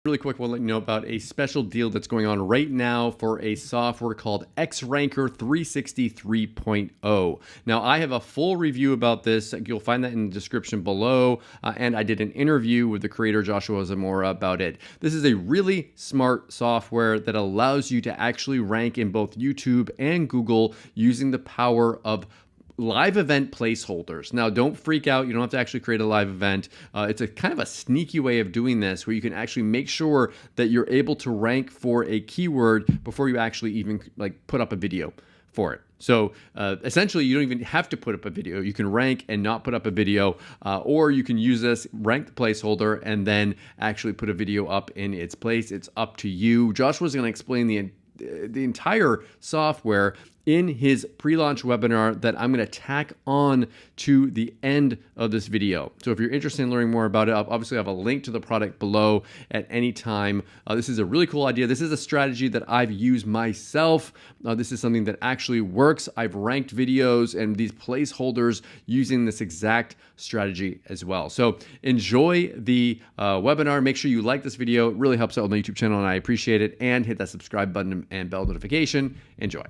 Really quick, we'll let you know about a special deal that's going on right now for a software called XRanker 360 3.0. Now, I have a full review about this. You'll find that in the description below. And I did an interview with the creator, Joshua Zamora, about it. This is a really smart software that allows you to actually rank in both YouTube and Google using the power of live event placeholders. Now, don't freak out. You don't have to actually create a live event. It's a kind of a sneaky way of doing this where you can actually make sure that you're able to rank for a keyword before you actually even put up a video for it. So essentially, you don't even have to put up a video. You can rank and not put up a video, or you can use this ranked placeholder and then actually put a video up in its place. It's up to you. Joshua's going to explain the entire software in his pre-launch webinar that I'm going to tack on to the end of this video. So if you're interested in learning more about it, I'll obviously have a link to the product below at any time. This is a really cool idea. This is a strategy that I've used myself. This is something that actually works. I've ranked videos and these placeholders using this exact strategy as well. So enjoy the webinar. Make sure you like this video. It really helps out on the YouTube channel and I appreciate it. And hit that subscribe button and bell notification. Enjoy.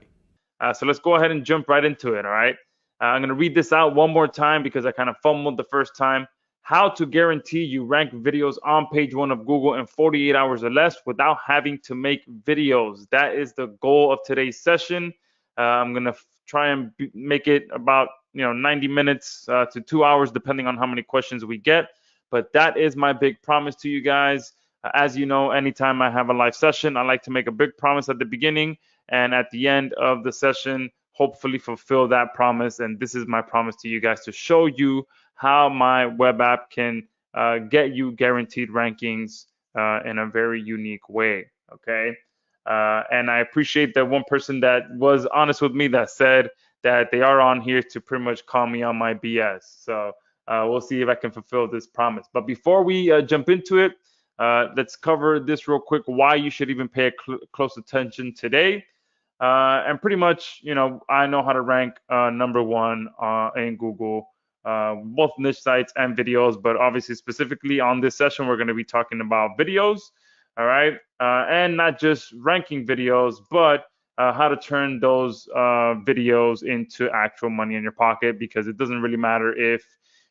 So let's go ahead and jump right into it, all right? I'm going to read this out one more time because I kind of fumbled the first time. How to guarantee you rank videos on page 1 of Google in 48 hours or less without having to make videos. That is the goal of today's session. I'm going to try and make it about 90 minutes to 2 hours, depending on how many questions we get. But that is my big promise to you guys. As you know, anytime I have a live session, I like to make a big promise at the beginning and at the end of the session, hopefully fulfill that promise. And this is my promise to you guys to show you how my web app can get you guaranteed rankings in a very unique way. Okay. And I appreciate that one person that was honest with me that said that they are on here to pretty much call me on my BS. So we'll see if I can fulfill this promise. But before we jump into it, let's cover this real quick, why you should even pay close attention today. And pretty much, I know how to rank #1 in Google, both niche sites and videos, but obviously specifically on this session, we're going to be talking about videos, all right? And not just ranking videos, but how to turn those videos into actual money in your pocket, because it doesn't really matter if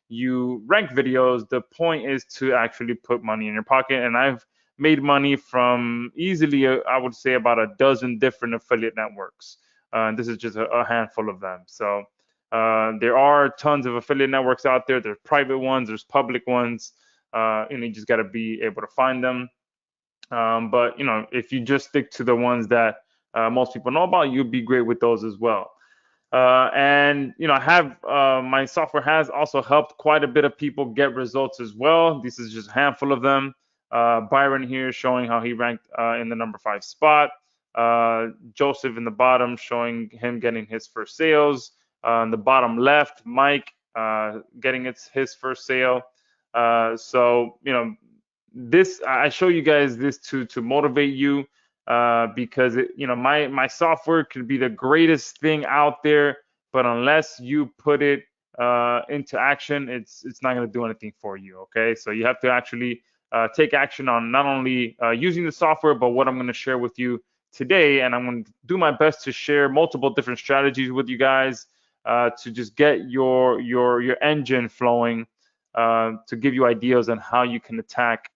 you rank videos. The point is to actually put money in your pocket. And I've made money from easily, I would say, about a dozen different affiliate networks. This is just a handful of them. So there are tons of affiliate networks out there. There's private ones, there's public ones, and you just got to be able to find them. But if you just stick to the ones that most people know about, you'll be great with those as well. And I have my software has also helped quite a bit of people get results as well. This is just a handful of them. Byron here showing how he ranked in the #5 spot. Joseph in the bottom showing him getting his first sales. In the bottom left, Mike getting his first sale. So this, I show you guys this to motivate you. Because my software could be the greatest thing out there, but unless you put it into action, it's not going to do anything for you. Okay, so you have to actually take action on not only using the software, but what I'm going to share with you today. And I'm going to do my best to share multiple different strategies with you guys to just get your engine flowing, to give you ideas on how you can attack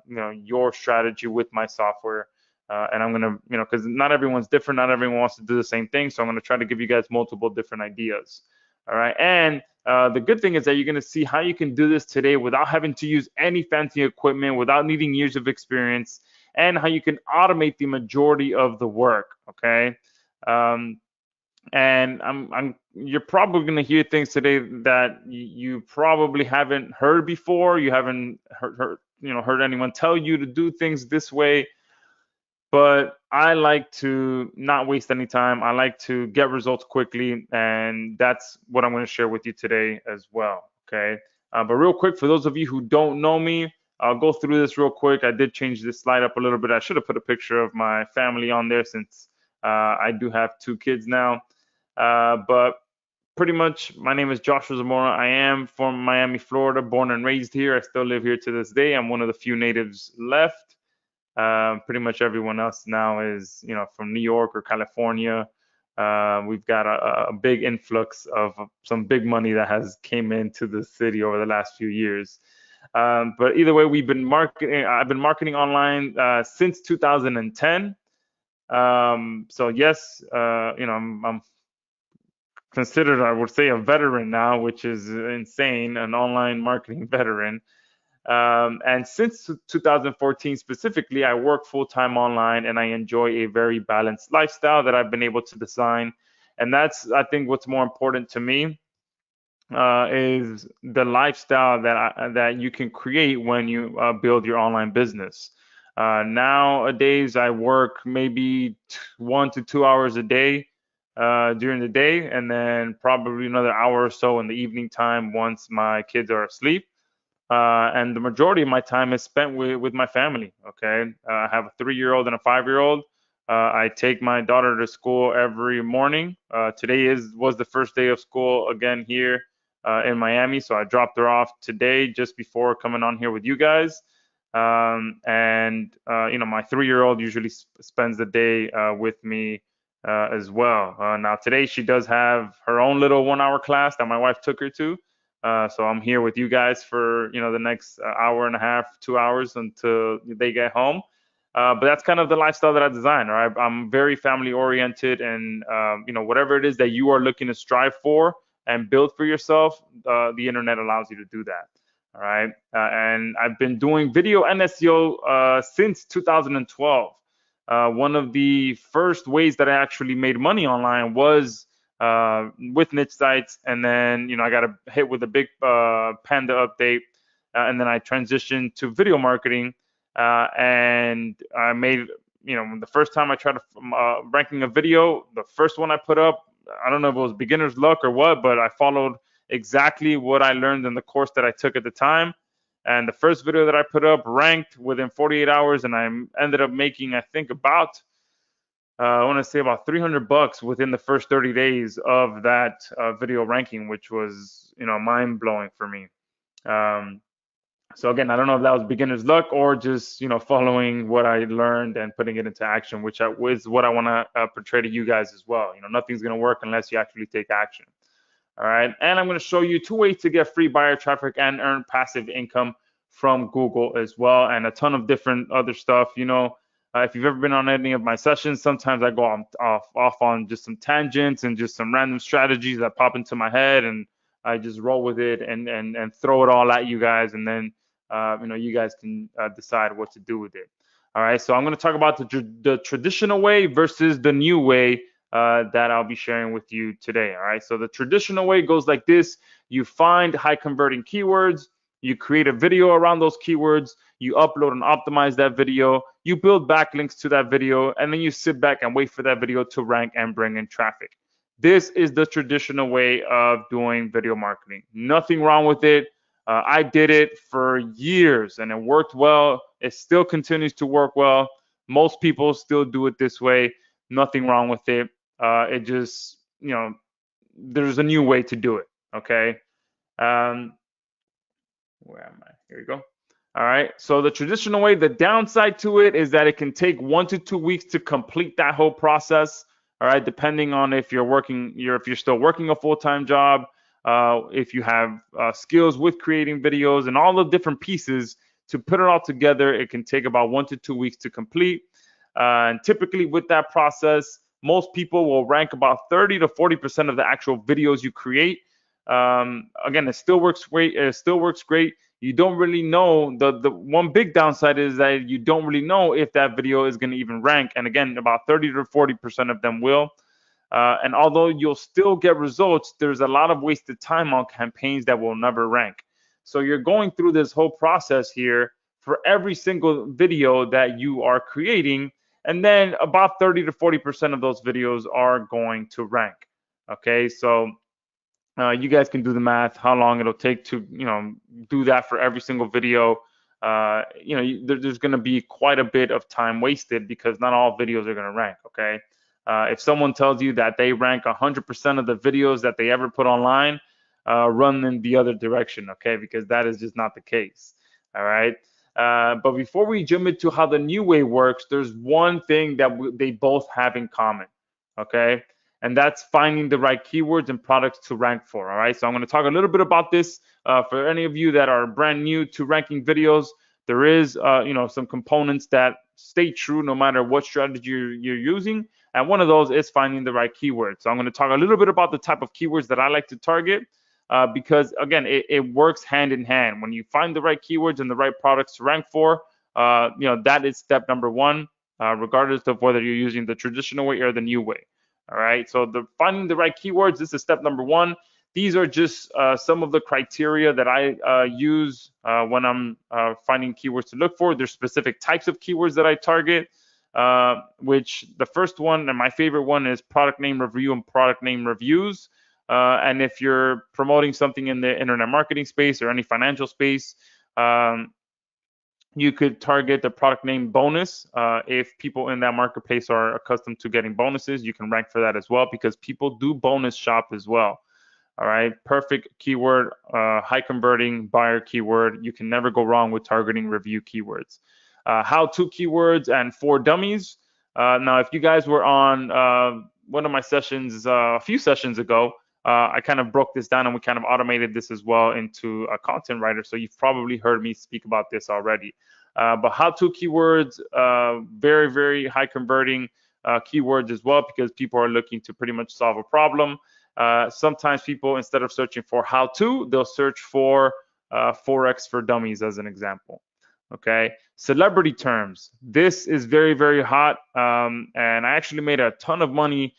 your strategy with my software. And I'm gonna, because not everyone's different, not everyone wants to do the same thing. So I'm gonna try to give you guys multiple different ideas. All right. And the good thing is that you're gonna see how you can do this today without having to use any fancy equipment, without needing years of experience, and how you can automate the majority of the work. Okay. And you're probably gonna hear things today that you probably haven't heard before. You haven't heard anyone tell you to do things this way. But I like to not waste any time. I like to get results quickly, and that's what I'm going to share with you today as well. Okay. But real quick, for those of you who don't know me, I'll go through this real quick. I did change this slide up a little bit. I should have put a picture of my family on there since I do have 2 kids now. But pretty much, my name is Joshua Zamora. I am from Miami, Florida, born and raised here. I still live here to this day. I'm one of the few natives left. Pretty much everyone else now is, from New York or California. We've got a big influx of some big money that has came into the city over the last few years. But either way, I've been marketing online since 2010. So yes, I'm considered, I would say, a veteran now, which is insane, an online marketing veteran. And since 2014 specifically, I work full-time online and I enjoy a very balanced lifestyle that I've been able to design. And that's, I think, what's more important to me is the lifestyle that you can create when you build your online business. Nowadays, I work maybe 1 to 2 hours a day during the day, and then probably another hour or so in the evening time once my kids are asleep. And the majority of my time is spent with my family. Okay, I have a 3-year-old and a 5-year-old. I take my daughter to school every morning. Today was the first day of school again here in Miami, so I dropped her off today just before coming on here with you guys. And my 3-year-old usually spends the day with me as well. Now today she does have her own little 1-hour class that my wife took her to. So I'm here with you guys for the next hour and a half, 2 hours until they get home. But that's kind of the lifestyle that I design. Right? I'm very family oriented, and whatever it is that you are looking to strive for and build for yourself, the internet allows you to do that. All right, and I've been doing video and SEO since 2012. One of the first ways that I actually made money online was with niche sites, and then I got hit with a big Panda update, and then I transitioned to video marketing, and I made the first time I tried ranking a video, the first one I put up, I don't know if it was beginner's luck or what, but I followed exactly what I learned in the course that I took at the time. And the first video that I put up ranked within 48 hours, and I ended up making, I think, about I want to say about $300 within the first 30 days of that video ranking, which was mind blowing for me. So again, I don't know if that was beginner's luck or just following what I learned and putting it into action, which is what I want to portray to you guys as well. Nothing's going to work unless you actually take action. All right, and I'm going to show you 2 ways to get free buyer traffic and earn passive income from Google as well, and a ton of different other stuff. If you've ever been on any of my sessions, sometimes I go off on just some tangents and just some random strategies that pop into my head, and I just roll with it and throw it all at you guys, and then you guys can decide what to do with it. All right, so I'm going to talk about the traditional way versus the new way that I'll be sharing with you today. All right, so the traditional way goes like this: you find high converting keywords, you create a video around those keywords, you upload and optimize that video, you build backlinks to that video, and then you sit back and wait for that video to rank and bring in traffic. This is the traditional way of doing video marketing. Nothing wrong with it. I did it for years and it worked well. It still continues to work well. Most people still do it this way. Nothing wrong with it. It just, there's a new way to do it. Okay. Where am I? Here we go. All right. So the traditional way, the downside to it is that it can take 1 to 2 weeks to complete that whole process. All right. Depending on if you're still working a full-time job, if you have skills with creating videos and all the different pieces to put it all together, it can take about 1 to 2 weeks to complete. And typically with that process, most people will rank about 30 to 40% of the actual videos you create. Again, it still works great. You don't really know. The one big downside is that you don't really know if that video is going to even rank. And again, about 30 to 40% of them will. And although you'll still get results, there's a lot of wasted time on campaigns that will never rank. So you're going through this whole process here for every single video that you are creating. And then about 30 to 40% of those videos are going to rank. Okay, so you guys can do the math, how long it'll take to do that for every single video. There's going to be quite a bit of time wasted because not all videos are going to rank. Okay, If someone tells you that they rank 100% of the videos that they ever put online, run in the other direction, okay? Because that is just not the case, all right? But before we jump into how the new way works, there's one thing that they both have in common, okay? And that's finding the right keywords and products to rank for, all right? So I'm going to talk a little bit about this. For any of you that are brand new to ranking videos, there is, some components that stay true no matter what strategy you're using. And one of those is finding the right keywords. So I'm going to talk a little bit about the type of keywords that I like to target. Because again, it works hand in hand. When you find the right keywords and the right products to rank for, that is step number one, regardless of whether you're using the traditional way or the new way. All right. So finding the right keywords, this is step number one. These are just some of the criteria that I use when I'm finding keywords to look for. There's specific types of keywords that I target, which the first one and my favorite one is product name review and product name reviews. And if you're promoting something in the internet marketing space or any financial space, you could target the product name bonus. If people in that marketplace are accustomed to getting bonuses, you can rank for that as well, because people do bonus shop as well. All right, perfect keyword, high converting buyer keyword. You can never go wrong with targeting review keywords. How-to keywords and for dummies. Now, if you guys were on one of my sessions a few sessions ago, I kind of broke this down and we kind of automated this as well into a content writer. So you've probably heard me speak about this already. But how-to keywords, very, very high converting keywords as well, because people are looking to pretty much solve a problem. Sometimes people, instead of searching for how-to, they'll search for Forex for dummies as an example. Okay, celebrity terms. This is very, very hot. And I actually made a ton of money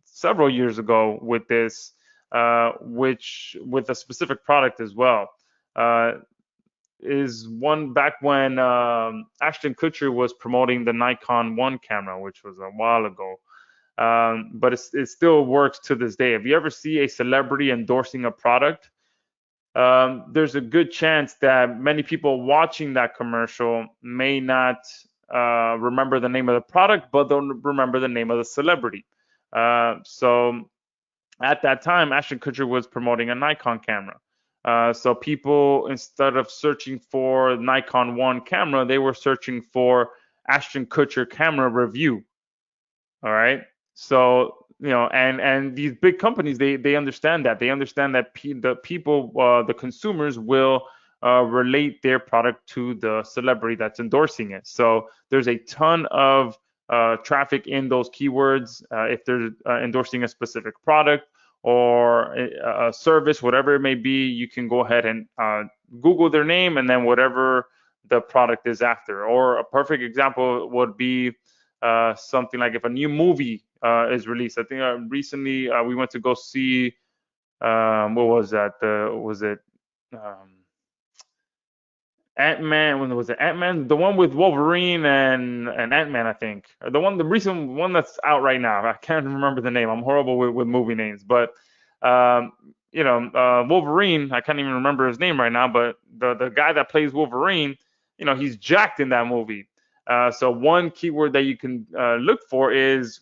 several years ago with this, which with a specific product as well. Is one back when Ashton Kutcher was promoting the Nikon One camera, which was a while ago. But it still works to this day. If you ever see a celebrity endorsing a product, there's a good chance that many people watching that commercial may not remember the name of the product, but they'll remember the name of the celebrity. So at that time, Ashton Kutcher was promoting a Nikon camera. So people, instead of searching for Nikon One camera, they were searching for Ashton Kutcher camera review. All right. So, and these big companies, they understand that. They understand that the people, the consumers will relate their product to the celebrity that's endorsing it. So there's a ton of traffic in those keywords. If they're endorsing a specific product or a service, whatever it may be, you can go ahead and Google their name and then whatever the product is after. Or a perfect example would be something like if a new movie is released. I think recently we went to go see, what was that? Was it Ant-Man? When was it Ant-Man? The one with Wolverine and Ant-Man, I think. The recent one that's out right now. I can't remember the name. I'm horrible with movie names, but Wolverine. I can't even remember his name right now. But the guy that plays Wolverine, he's jacked in that movie. So one keyword that you can look for is,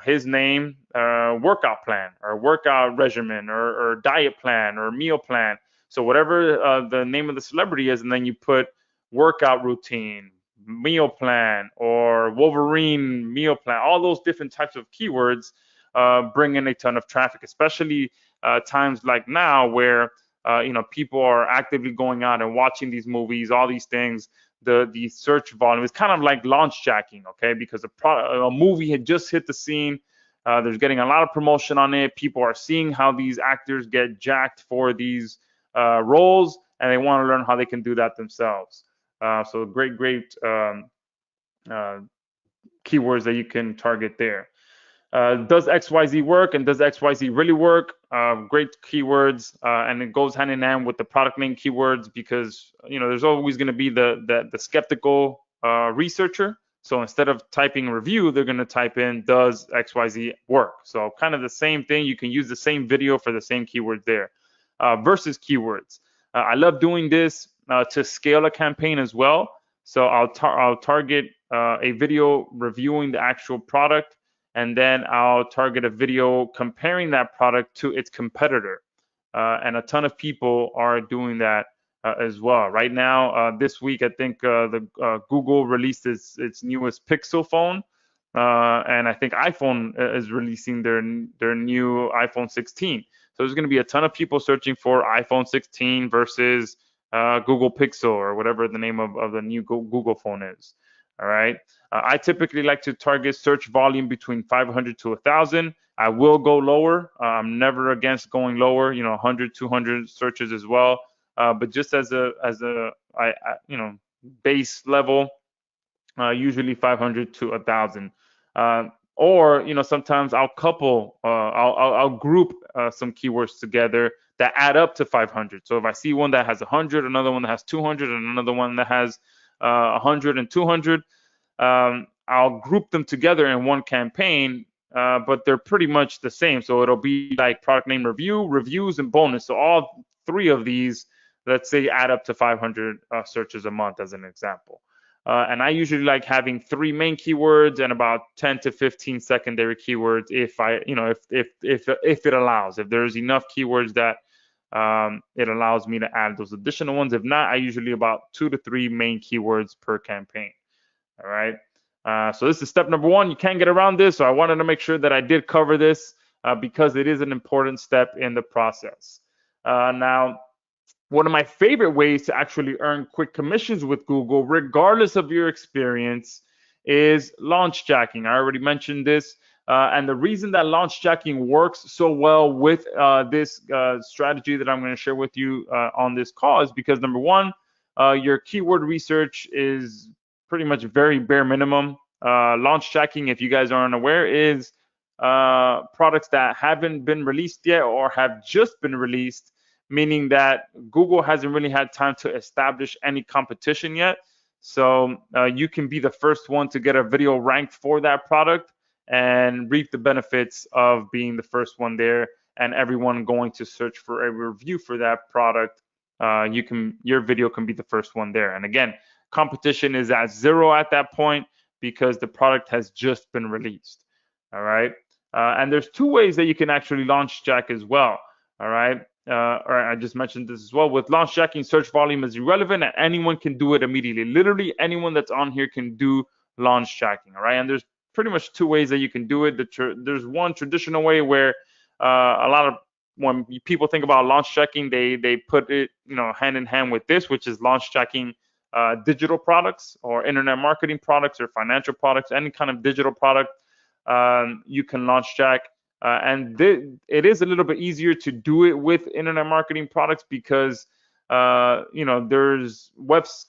his name, workout plan or workout regimen or diet plan or meal plan. So whatever the name of the celebrity is, and then you put workout routine, meal plan, or Wolverine meal plan, all those different types of keywords bring in a ton of traffic, especially times like now where, people are actively going out and watching these movies, all these things. The search volume is kind of like launch jacking, okay? Because a movie had just hit the scene. There's getting a lot of promotion on it. People are seeing how these actors get jacked for these roles, and they want to learn how they can do that themselves. So great keywords that you can target there. Does XYZ work, and does XYZ really work? Great keywords, and it goes hand in hand with the product name keywords, because there's always going to be the skeptical researcher. So instead of typing review, they're going to type in does XYZ work. So kind of the same thing. You can use the same video for the same keyword there. Versus keywords. I love doing this to scale a campaign as well. So I'll target a video reviewing the actual product, and then I'll target a video comparing that product to its competitor. And a ton of people are doing that as well. Right now, this week, I think Google released its newest Pixel phone, and I think iPhone is releasing their new iPhone 16. So there's going to be a ton of people searching for iPhone 16 versus Google Pixel or whatever the name of the new Google phone is. All right. I typically like to target search volume between 500 to 1,000. I will go lower. I'm never against going lower. 100, 200 searches as well. But just as a base level, usually 500 to 1,000. Or sometimes I'll couple, I'll group some keywords together that add up to 500. So if I see one that has 100, another one that has 200, and another one that has 100 and 200, I'll group them together in one campaign, but they're pretty much the same. So it'll be like product name review, reviews, and bonus. So all three of these, let's say, add up to 500 searches a month as an example. And I usually like having 3 main keywords and about 10 to 15 secondary keywords if it allows. If there's enough keywords that it allows me to add those additional ones. If not, I usually about 2 to 3 main keywords per campaign. All right. So this is step number 1. You can't get around this. So I wanted to make sure that I did cover this because it is an important step in the process. Now, one of my favorite ways to actually earn quick commissions with Google, regardless of your experience, is launch jacking. I already mentioned this. And the reason that launch jacking works so well with this strategy that I'm going to share with you on this call is because, number 1, your keyword research is pretty much very bare minimum. Launch jacking, if you guys aren't aware, is products that haven't been released yet or have just been released, meaning that Google hasn't really had time to establish any competition yet. So you can be the first one to get a video ranked for that product and reap the benefits of being the first one there, and everyone going to search for a review for that product. Your video can be the first one there. And again, competition is at 0 at that point because the product has just been released. All right. And there's 2 ways that you can actually launch jack as well. All right. I just mentioned this as well. With launch jacking, search volume is irrelevant and anyone can do it immediately. Literally anyone that's on here can do launch jacking. All right. And there's pretty much 2 ways that you can do it. There's one traditional way where when people think about launch jacking, they put it hand in hand with this, which is launch jacking digital products or internet marketing products or financial products, any kind of digital product. You can launch jack. And it is a little bit easier to do it with internet marketing products because there's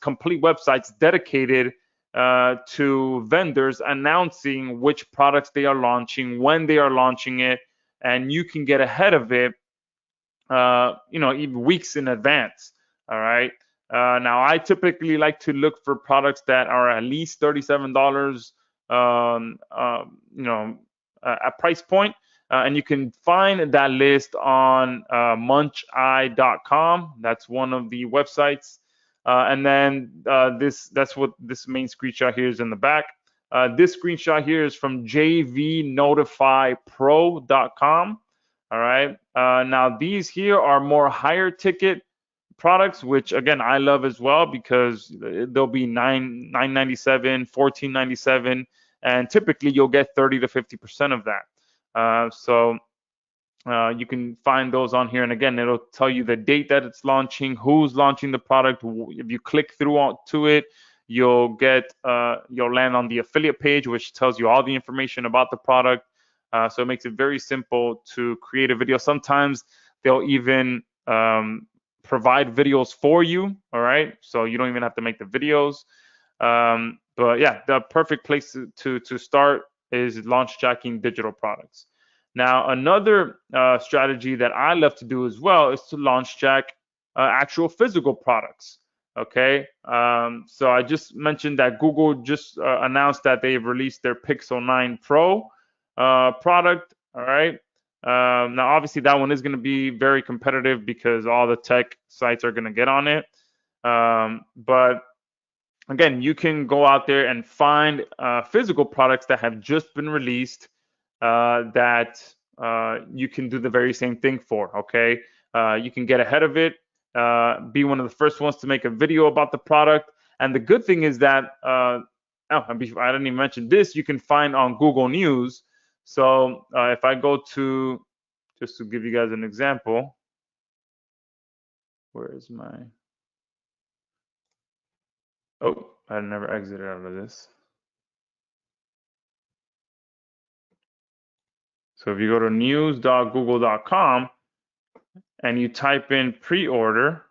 complete websites dedicated to vendors announcing which products they are launching, when they are launching it, and you can get ahead of it even weeks in advance. All right. Now I typically like to look for products that are at least $37 a price point. And you can find that list on muncheye.com. That's one of the websites. And then that's what this main screenshot here is in the back. This screenshot here is from jvnotifypro.com. All right. Now these here are more higher ticket products, which again I love as well because they'll be $9.97, $14.97, and typically you'll get 30 to 50% of that. So you can find those on here, and again it'll tell you the date that it's launching, who's launching the product. If you click through to it, you'll land on the affiliate page, which tells you all the information about the product. So it makes it very simple to create a video. Sometimes they'll even provide videos for you. All right, so you don't even have to make the videos. But yeah, the perfect place to start is launch jacking digital products. Now, another strategy that I love to do as well is to launch jack actual physical products. Okay, so I just mentioned that Google just announced that they've released their Pixel 9 Pro product. All right. Now, obviously, that one is going to be very competitive because all the tech sites are going to get on it. But again, you can go out there and find physical products that have just been released that you can do the very same thing for. Okay, you can get ahead of it, be one of the first ones to make a video about the product. And the good thing is that I didn't even mention this. You can find on Google News. So if I go to, just to give you guys an example, where is my? Oh, I never exited out of this. So if you go to news.google.com and you type in pre-order,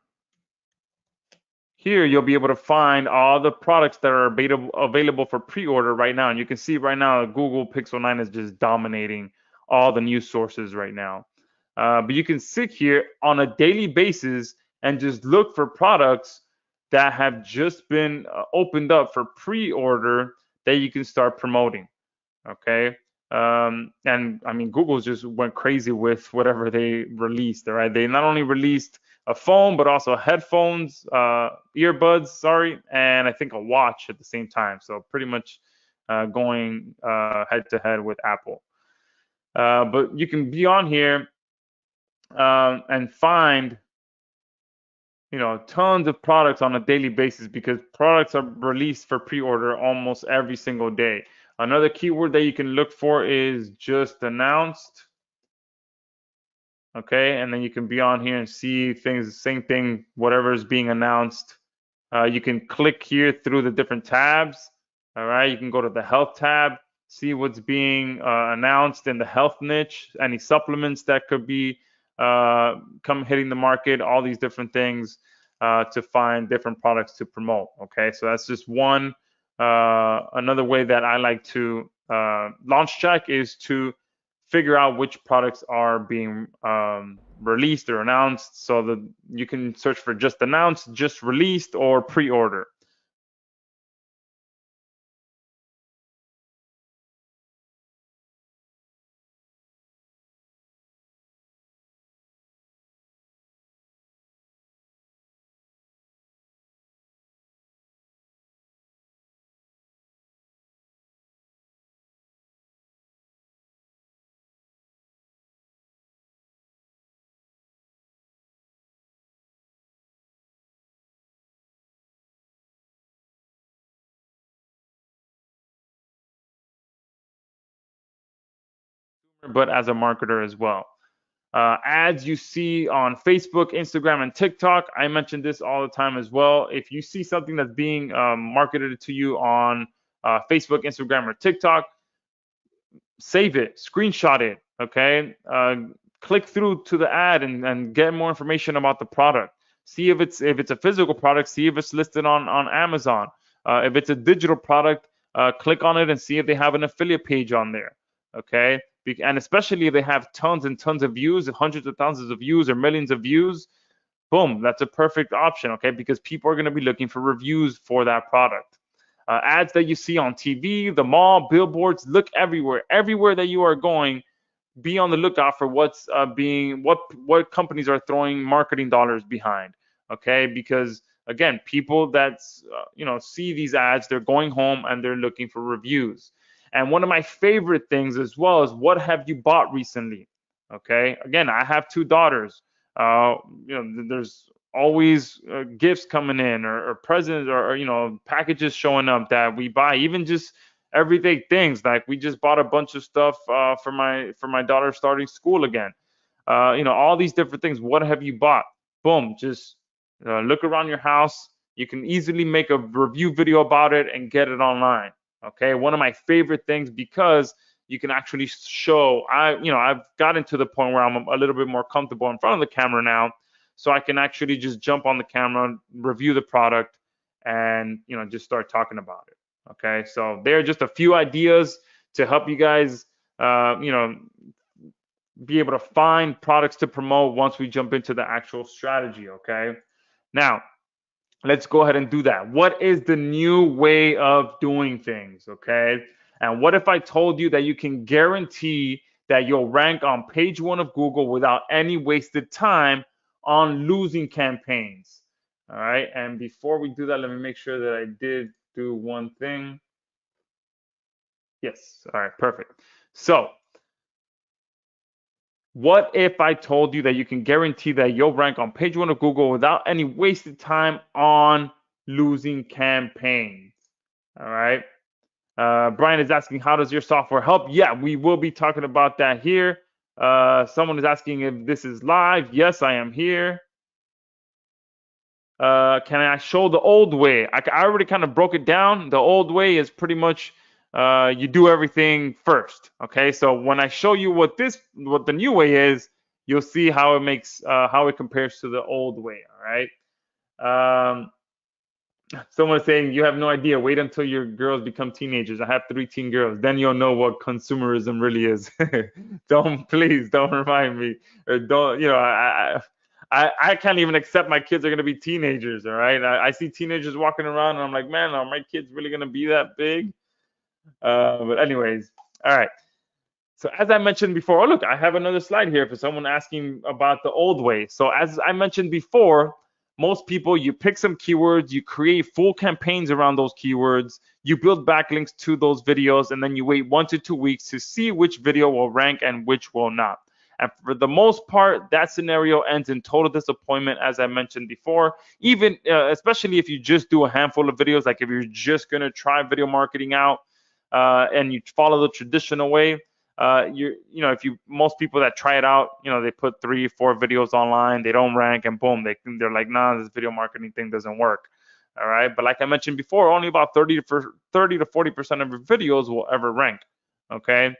here you'll be able to find all the products that are available for pre-order right now. And you can see right now Google Pixel 9 is just dominating all the news sources right now. But you can sit here on a daily basis and just look for products that have just been opened up for pre-order that you can start promoting. Okay. And I mean, Google just went crazy with whatever they released. All right. They not only released a phone, but also headphones, earbuds, sorry, and I think a watch at the same time. So pretty much going head to head with Apple. But you can be on here and find, tons of products on a daily basis because products are released for pre-order almost every single day. Another keyword that you can look for is just announced. Okay, and then you can be on here and see things, same thing, whatever is being announced. You can click here through the different tabs. All right, you can go to the health tab, see what's being announced in the health niche, any supplements that could be come hitting the market, all these different things to find different products to promote. Okay, so that's just one. Another way that I like to launch check is to figure out which products are being released or announced, so that you can search for just announced, just released, or pre-order. But as a marketer as well. Ads you see on Facebook, Instagram, and TikTok. I mention this all the time as well. If you see something that's being marketed to you on Facebook, Instagram, or TikTok, save it, screenshot it, okay? Click through to the ad and get more information about the product. See if it's a physical product, see if it's listed on Amazon. If it's a digital product, click on it and see if they have an affiliate page on there, okay? And especially if they have tons and tons of views, hundreds of thousands of views or millions of views, boom, that's a perfect option, okay? Because people are going to be looking for reviews for that product. Ads that you see on TV, the mall, billboards, look everywhere. Everywhere that you are going, be on the lookout for what's what companies are throwing marketing dollars behind. Okay, because again, people that see these ads, they're going home and they're looking for reviews. And one of my favorite things as well is, what have you bought recently? Okay, again, I have two daughters. There's always gifts coming in, or presents, or packages showing up that we buy, even just everyday things. Like we just bought a bunch of stuff for my daughter starting school again. All these different things. What have you bought? Boom, just look around your house. You can easily make a review video about it and get it online. Okay, one of my favorite things, because you can actually show. I've gotten to the point where I'm a little bit more comfortable in front of the camera now, so I can actually just jump on the camera, review the product, and just start talking about it. Okay, so there are just a few ideas to help you guys, be able to find products to promote once we jump into the actual strategy. Okay, now let's go ahead and do that. What is the new way of doing things? Okay, and what if I told you that you can guarantee that you'll rank on page 1 of Google without any wasted time on losing campaigns? All right, and before we do that, let me make sure that I did do one thing. Yes, all right, perfect. So What if I told you that you can guarantee that you'll rank on page 1 of Google without any wasted time on losing campaigns? All right. Brian is asking, how does your software help? Yeah, we will be talking about that here. Someone is asking if this is live. Yes, I am here. Can I show the old way? I already kind of broke it down. The old way is pretty much you do everything first. Okay, so when I show you what the new way is, you'll see how it makes how it compares to the old way. All right. Someone saying you have no idea. Wait until your girls become teenagers. I have 3 teen girls. Then you'll know what consumerism really is. Please don't remind me, or don't. I can't even accept my kids are gonna be teenagers. All right. I see teenagers walking around, and I'm like, man, are my kids really gonna be that big? But anyways, all right. So as I mentioned before, oh look, I have another slide here for someone asking about the old way. So as I mentioned before, most people, you pick some keywords, you create full campaigns around those keywords, you build backlinks to those videos, and then you wait 1 to 2 weeks to see which video will rank and which will not. And for the most part, that scenario ends in total disappointment, as I mentioned before. Even especially if you just do a handful of videos, like if you're just gonna try video marketing out and you follow the traditional way. If most people that try it out, they put 3, 4 videos online, they don't rank, and boom, they're like, nah, this video marketing thing doesn't work. All right, but like I mentioned before, only about 30 to 40% of your videos will ever rank. Okay,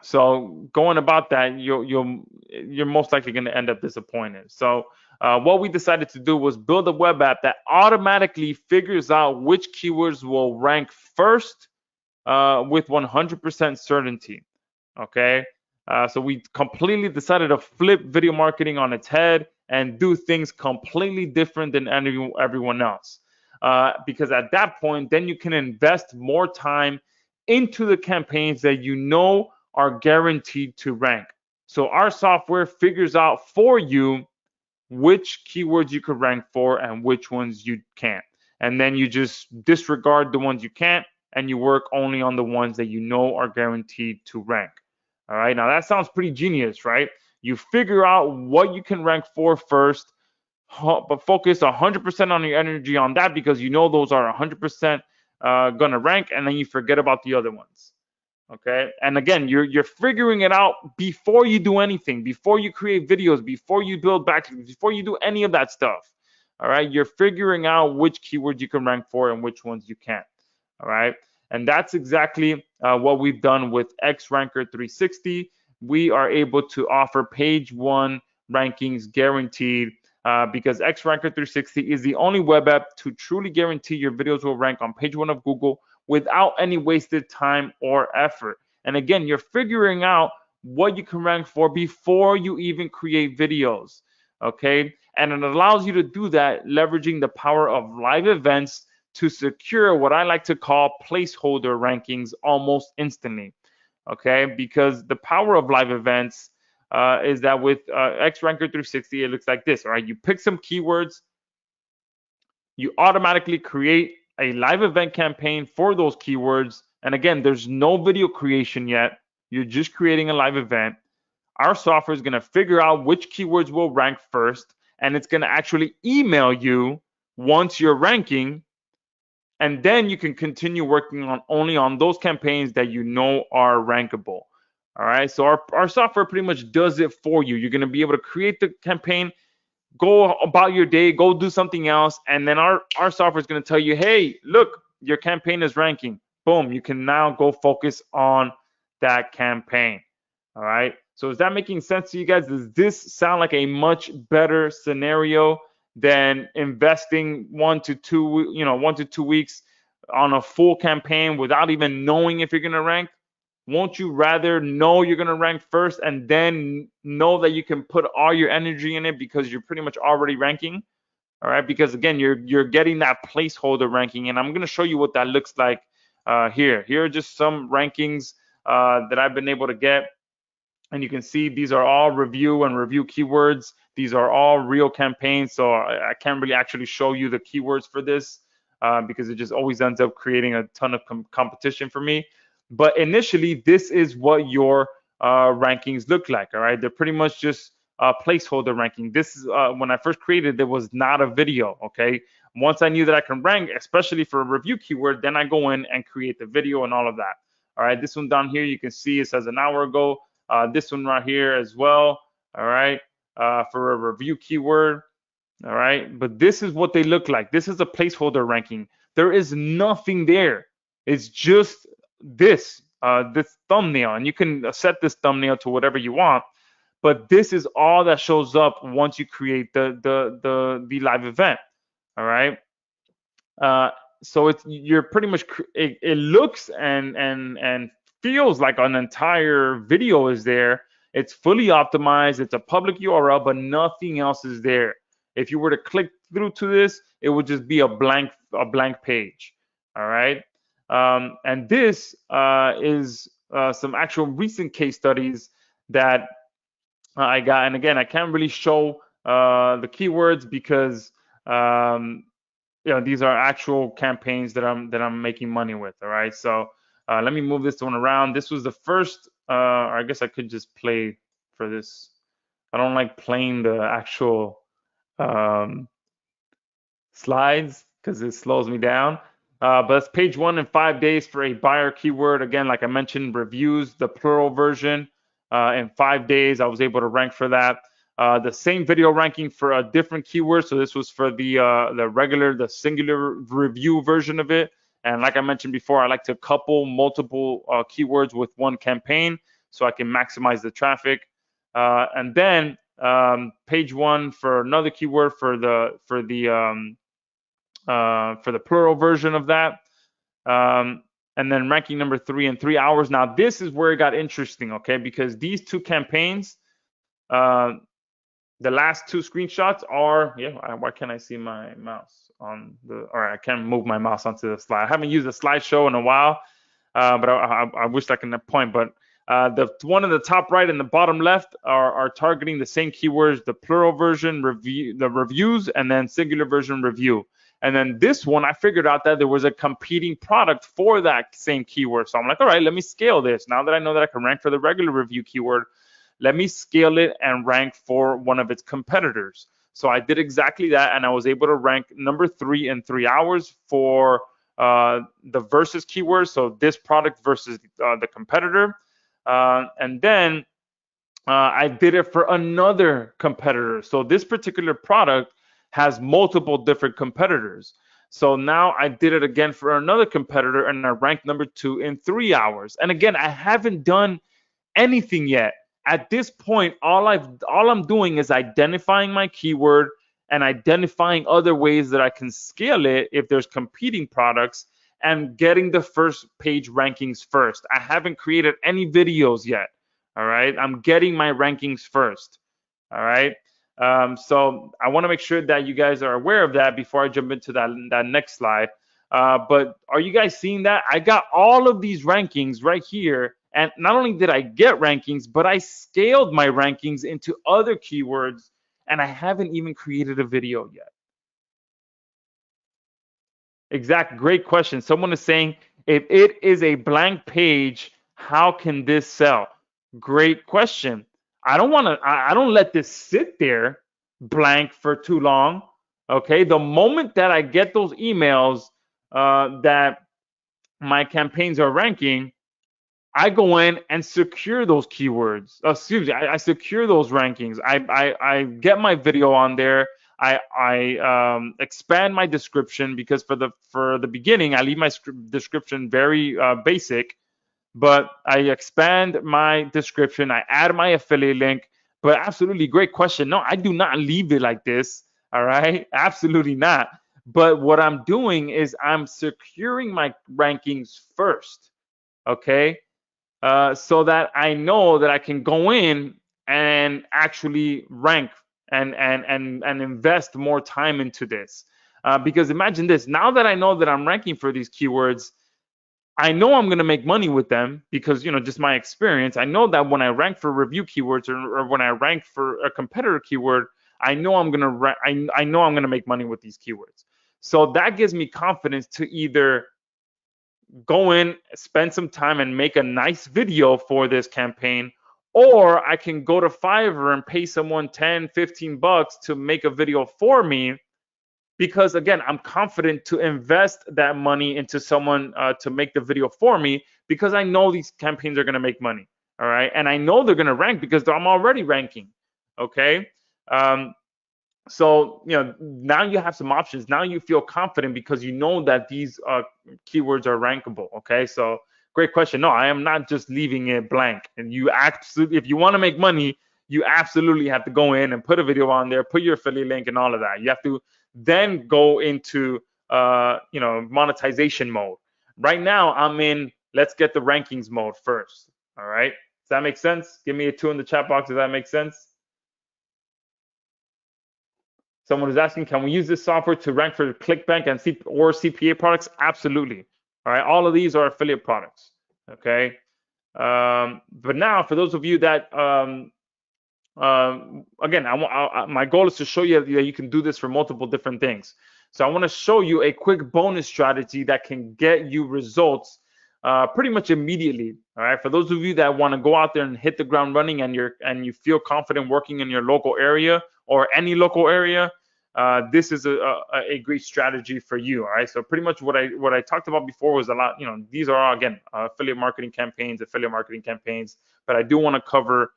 so going about that, you're most likely going to end up disappointed. So what we decided to do was build a web app that automatically figures out which keywords will rank first with 100% certainty. Okay, so we completely decided to flip video marketing on its head and do things completely different than everyone else. Because at that point, then you can invest more time into the campaigns that you know are guaranteed to rank. So our software figures out for you which keywords you could rank for and which ones you can't. And then you just disregard the ones you can't and you work only on the ones that you know are guaranteed to rank. All right, now that sounds pretty genius, right? You figure out what you can rank for first, but focus 100% on your energy on that because you know those are 100% gonna rank, and then you forget about the other ones. Okay, and again, you're figuring it out before you do anything, before you create videos, before you build backlinks, before you do any of that stuff. All right, you're figuring out which keywords you can rank for and which ones you can't. All right, and that's exactly what we've done with XRanker 360. We are able to offer page 1 rankings guaranteed because XRanker 360 is the only web app to truly guarantee your videos will rank on page 1 of Google without any wasted time or effort. And again, you're figuring out what you can rank for before you even create videos. Okay, and it allows you to do that leveraging the power of live events to secure what I like to call placeholder rankings almost instantly. Okay, because the power of live events is that with XRanker 360, it looks like this. All right, you pick some keywords, you automatically create a live event campaign for those keywords. And again, there's no video creation yet. You're just creating a live event. Our software is going to figure out which keywords will rank first, and it's going to actually email you once you're ranking, and then you can continue working on only on those campaigns that you know are rankable. All right, so our software pretty much does it for you. You're going to be able to create the campaign, go about your day, go do something else, and then our software is going to tell you, hey, look, your campaign is ranking. Boom, you can now go focus on that campaign. All right, so is that making sense to you guys? Does this sound like a much better scenario than investing 1 to 2 weeks on a full campaign without even knowing if you're going to rank? Won't you rather know you're going to rank first and then know that you can put all your energy in it because you're pretty much already ranking? All right, because again, you're getting that placeholder ranking, and I'm going to show you what that looks like here. Here are just some rankings that I've been able to get, and you can see these are all review keywords. These are all real campaigns, so I can't really actually show you the keywords for this because it just always ends up creating a ton of competition for me. But initially, this is what your rankings look like. All right, they're pretty much just placeholder ranking. This is when I first created it was not a video. Okay, once I knew that I can rank, especially for a review keyword, then I go in and create the video and all of that. All right, this one down here you can see it says an hour ago. This one right here as well. All right, for a review keyword. All right, but this is what they look like. This is a placeholder ranking. There is nothing there. It's just this this thumbnail, and you can set this thumbnail to whatever you want. But this is all that shows up once you create the live event. All right. So it's you're pretty much it looks and feels like an entire video is there. It's fully optimized. It's a public URL, but nothing else is there. If you were to click through to this, it would just be a blank page. All right. And this is some actual recent case studies that I got. And again, I can't really show the keywords because these are actual campaigns that I'm making money with. All right. So let me move this one around. This was the first. Or I guess I could just play for this. I don't like playing the actual slides because it slows me down. But it's page 1 in 5 days for a buyer keyword. Again, like I mentioned, reviews, the plural version. In 5 days, I was able to rank for that. The same video ranking for a different keyword. So this was for the singular review version of it. And like I mentioned before, I like to couple multiple keywords with one campaign so I can maximize the traffic. And then page 1 for another keyword for the plural version of that. And then ranking number 3 in 3 hours. Now this is where it got interesting, okay? Because these two campaigns, the last 2 screenshots are, why can't I see my mouse on the, all right, I can't move my mouse onto the slide. I haven't used a slideshow in a while, but I wish I can point, but the one in the top right and the bottom left are targeting the same keywords, the plural version, the reviews, and then singular version review. And then this one, I figured out that there was a competing product for that same keyword. So I'm like, all right, let me scale this. Now that I know that I can rank for the regular review keyword, let me scale it and rank for one of its competitors. So I did exactly that, and I was able to rank number 3 in 3 hours for the versus keyword. So this product versus the competitor. And then I did it for another competitor. So this particular product has multiple different competitors. So now I did it again for another competitor, and I ranked number 2 in 3 hours. And again, I haven't done anything yet. At this point, all I'm doing is identifying my keyword and identifying other ways that I can scale it if there's competing products, and getting the first page rankings first. I haven't created any videos yet. All right. I'm getting my rankings first. All right. So I want to make sure that you guys are aware of that before I jump into that next slide. But are you guys seeing that? I got all of these rankings right here. And not only did I get rankings, but I scaled my rankings into other keywords, and I haven't even created a video yet. Great question. Someone is saying, if it is a blank page, how can this sell? Great question. I don't let this sit there blank for too long. Okay. The moment that I get those emails that my campaigns are ranking, I go in and secure those keywords. I secure those rankings. I get my video on there. I expand my description, because for the beginning, I leave my description very basic, but I expand my description. I add my affiliate link. But absolutely great question. No, I do not leave it like this. All right, absolutely not. But what I'm doing is I'm securing my rankings first. Okay. So that I know that I can go in and actually rank and invest more time into this. Because imagine this, now that I know that I'm ranking for these keywords, I know I'm going to make money with them because, just my experience. I know that when I rank for review keywords or when I rank for a competitor keyword, I know I'm going to make money with these keywords. So that gives me confidence to either go in, spend some time and make a nice video for this campaign, or I can go to Fiverr and pay someone 10, 15 bucks to make a video for me, because again, I'm confident to invest that money into someone to make the video for me, because I know these campaigns are going to make money. All right. And I know they're going to rank because I'm already ranking. Okay. So, now you have some options. Now you feel confident because you know that these keywords are rankable. Okay. So great question. No, I am not just leaving it blank. And you absolutely, if you want to make money, you absolutely have to go in and put a video on there, put your affiliate link and all of that. You have to then go into, monetization mode. Right now, I'm in let's get the rankings mode first. All right. Does that make sense? Give me a 2 in the chat box. Does that make sense? Someone is asking, can we use this software to rank for ClickBank and or CPA products? Absolutely. All right. All of these are affiliate products. Okay. But now, for those of you that, again, my goal is to show you that you can do this for multiple different things. So I want to show you a quick bonus strategy that can get you results pretty much immediately. All right. For those of you that want to go out there and hit the ground running, and you feel confident working in your local area or any local area, this is a great strategy for you. All right. So pretty much what I talked about before was a lot. These are again affiliate marketing campaigns, but I do want to cover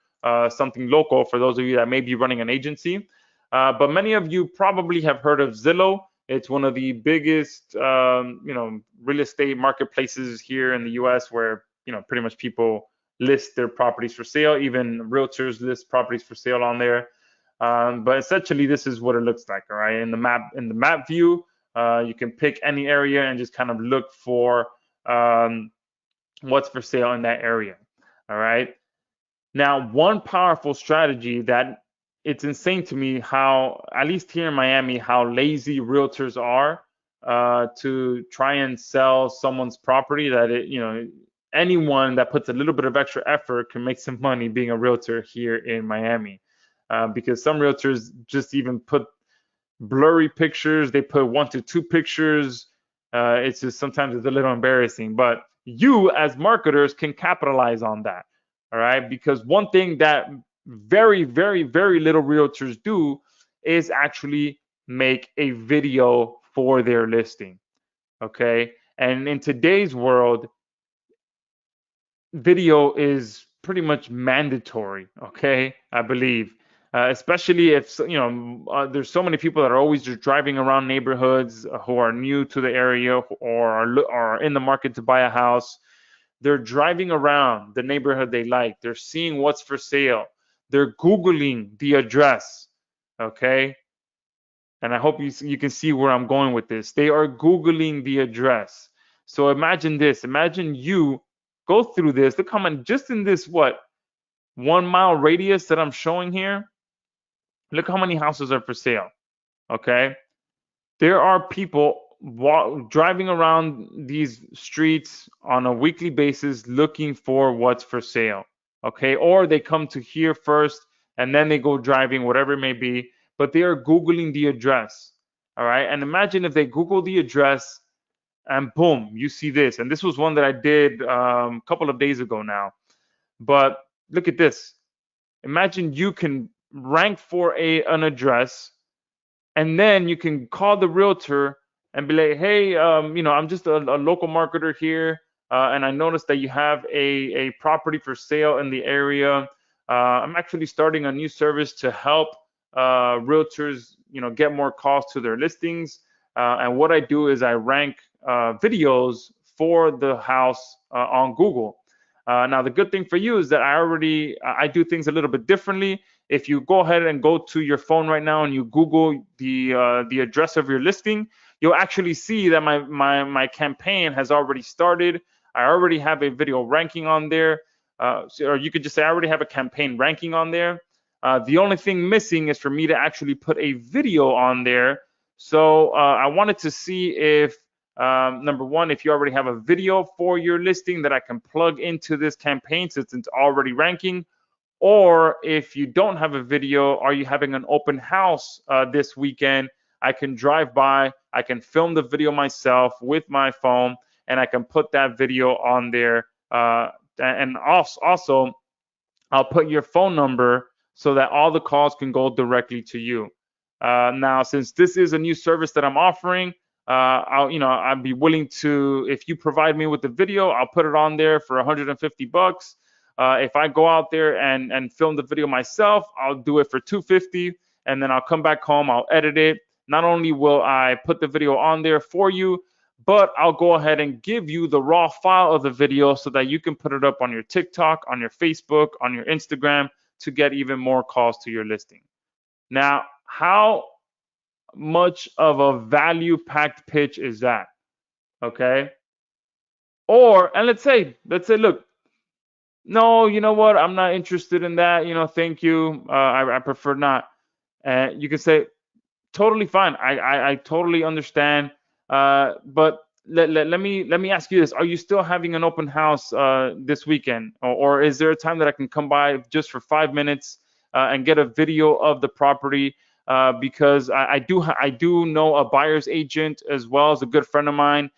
something local for those of you that may be running an agency. But many of you probably have heard of Zillow. It's one of the biggest, real estate marketplaces here in the U.S. where, pretty much people list their properties for sale. Even realtors list properties for sale on there. But essentially, this is what it looks like. All right. In the map view, you can pick any area and just kind of look for what's for sale in that area. All right. Now, one powerful strategy that it's insane to me how, at least here in Miami, how lazy realtors are to try and sell someone's property, that anyone that puts a little bit of extra effort can make some money being a realtor here in Miami. Because some realtors just even put blurry pictures, they put 1 to 2 pictures. It's just sometimes it's a little embarrassing, but you as marketers can capitalize on that. All right, because one thing that very, very, very little realtors do is actually make a video for their listing. Okay, and in today's world, video is pretty much mandatory. Okay, I believe. Especially if there's so many people that are always just driving around neighborhoods who are new to the area or are in the market to buy a house. They're driving around the neighborhood they like. They're seeing what's for sale. They're Googling the address. Okay. And I hope you can see where I'm going with this. They are Googling the address. So imagine this. Imagine you go through this. Look how many, just in this, 1 mile radius that I'm showing here. Look how many houses are for sale. Okay. There are people driving around these streets on a weekly basis looking for what's for sale. Okay. Or they come to here first and then they go driving, whatever it may be, but they are Googling the address. All right. And imagine if they Google the address and boom, you see this. And this was one that I did a couple of days ago now. But look at this. Imagine you can rank for an address, and then you can call the realtor and be like, hey, I'm just a local marketer here, and I noticed that you have a property for sale in the area. I'm actually starting a new service to help realtors, get more calls to their listings. And what I do is I rank videos for the house on Google. Now, the good thing for you is that I do things a little bit differently. If you go ahead and go to your phone right now and you Google the address of your listing, you'll actually see that my campaign has already started. I already have a video ranking on there. Or you could just say I already have a campaign ranking on there. The only thing missing is for me to actually put a video on there. So I wanted to see if, number one, if you already have a video for your listing that I can plug into this campaign since it's already ranking, or if you don't have a video, are you having an open house this weekend? I can drive by, I can film the video myself with my phone, and I can put that video on there. And also, I'll put your phone number so that all the calls can go directly to you. Now, since this is a new service that I'm offering, I'd be willing to, if you provide me with the video, I'll put it on there for 150 bucks. If I go out there and film the video myself, I'll do it for 250, and then I'll come back home, I'll edit it. Not only will I put the video on there for you, but I'll go ahead and give you the raw file of the video so that you can put it up on your TikTok, on your Facebook, on your Instagram to get even more calls to your listing. Now, how much of a value-packed pitch is that? Okay. And let's say, look, no, you know what? I'm not interested in that. Thank you. I prefer not. And you can say, totally fine. I totally understand. But let me ask you this: are you still having an open house this weekend, or is there a time that I can come by just for 5 minutes and get a video of the property? Because I do know a buyer's agent as well as a good friend of mine.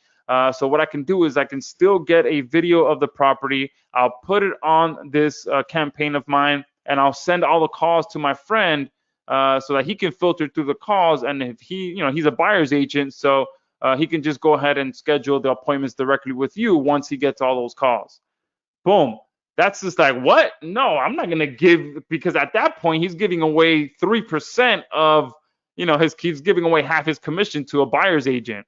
So what I can do is I can still get a video of the property. I'll put it on this campaign of mine, and I'll send all the calls to my friend so that he can filter through the calls. And if he's a buyer's agent, so he can just go ahead and schedule the appointments directly with you once he gets all those calls. Boom. That's just like, what? No, I'm not gonna give, because at that point he's giving away 3% of he's giving away half his commission to a buyer's agent.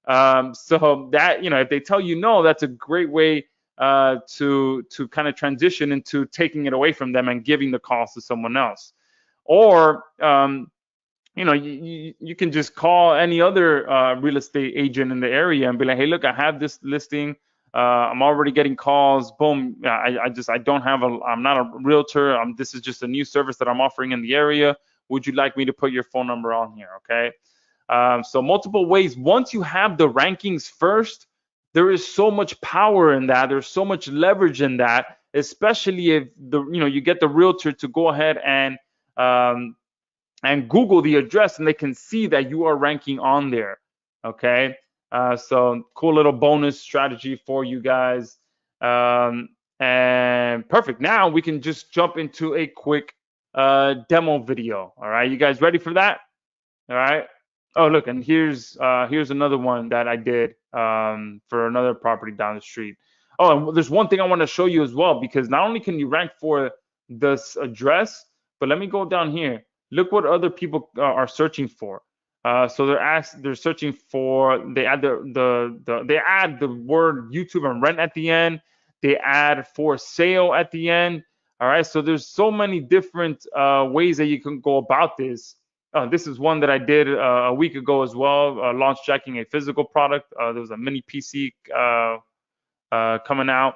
So that, if they tell you no, that's a great way to kind of transition into taking it away from them and giving the calls to someone else. Or you can just call any other real estate agent in the area and be like, hey, look, I have this listing. I'm already getting calls. Boom. I'm not a realtor. This is just a new service that I'm offering in the area. Would you like me to put your phone number on here? Okay. So multiple ways. Once you have the rankings first, there is so much power in that. There's so much leverage in that, especially if you get the realtor to go ahead and Google the address, and they can see that you are ranking on there. Okay. So cool little bonus strategy for you guys. And perfect. Now we can just jump into a quick demo video. All right, you guys ready for that? All right. Oh, look, and here's another one that I did for another property down the street. Oh, and there's one thing I want to show you as well, because not only can you rank for this address, but let me go down here. Look what other people are searching for. So they're searching for, they add the word YouTube and rent at the end. They add for sale at the end. All right. So there's so many different ways that you can go about this. This is one that I did a week ago as well. Launch jacking a physical product. There was a mini PC coming out.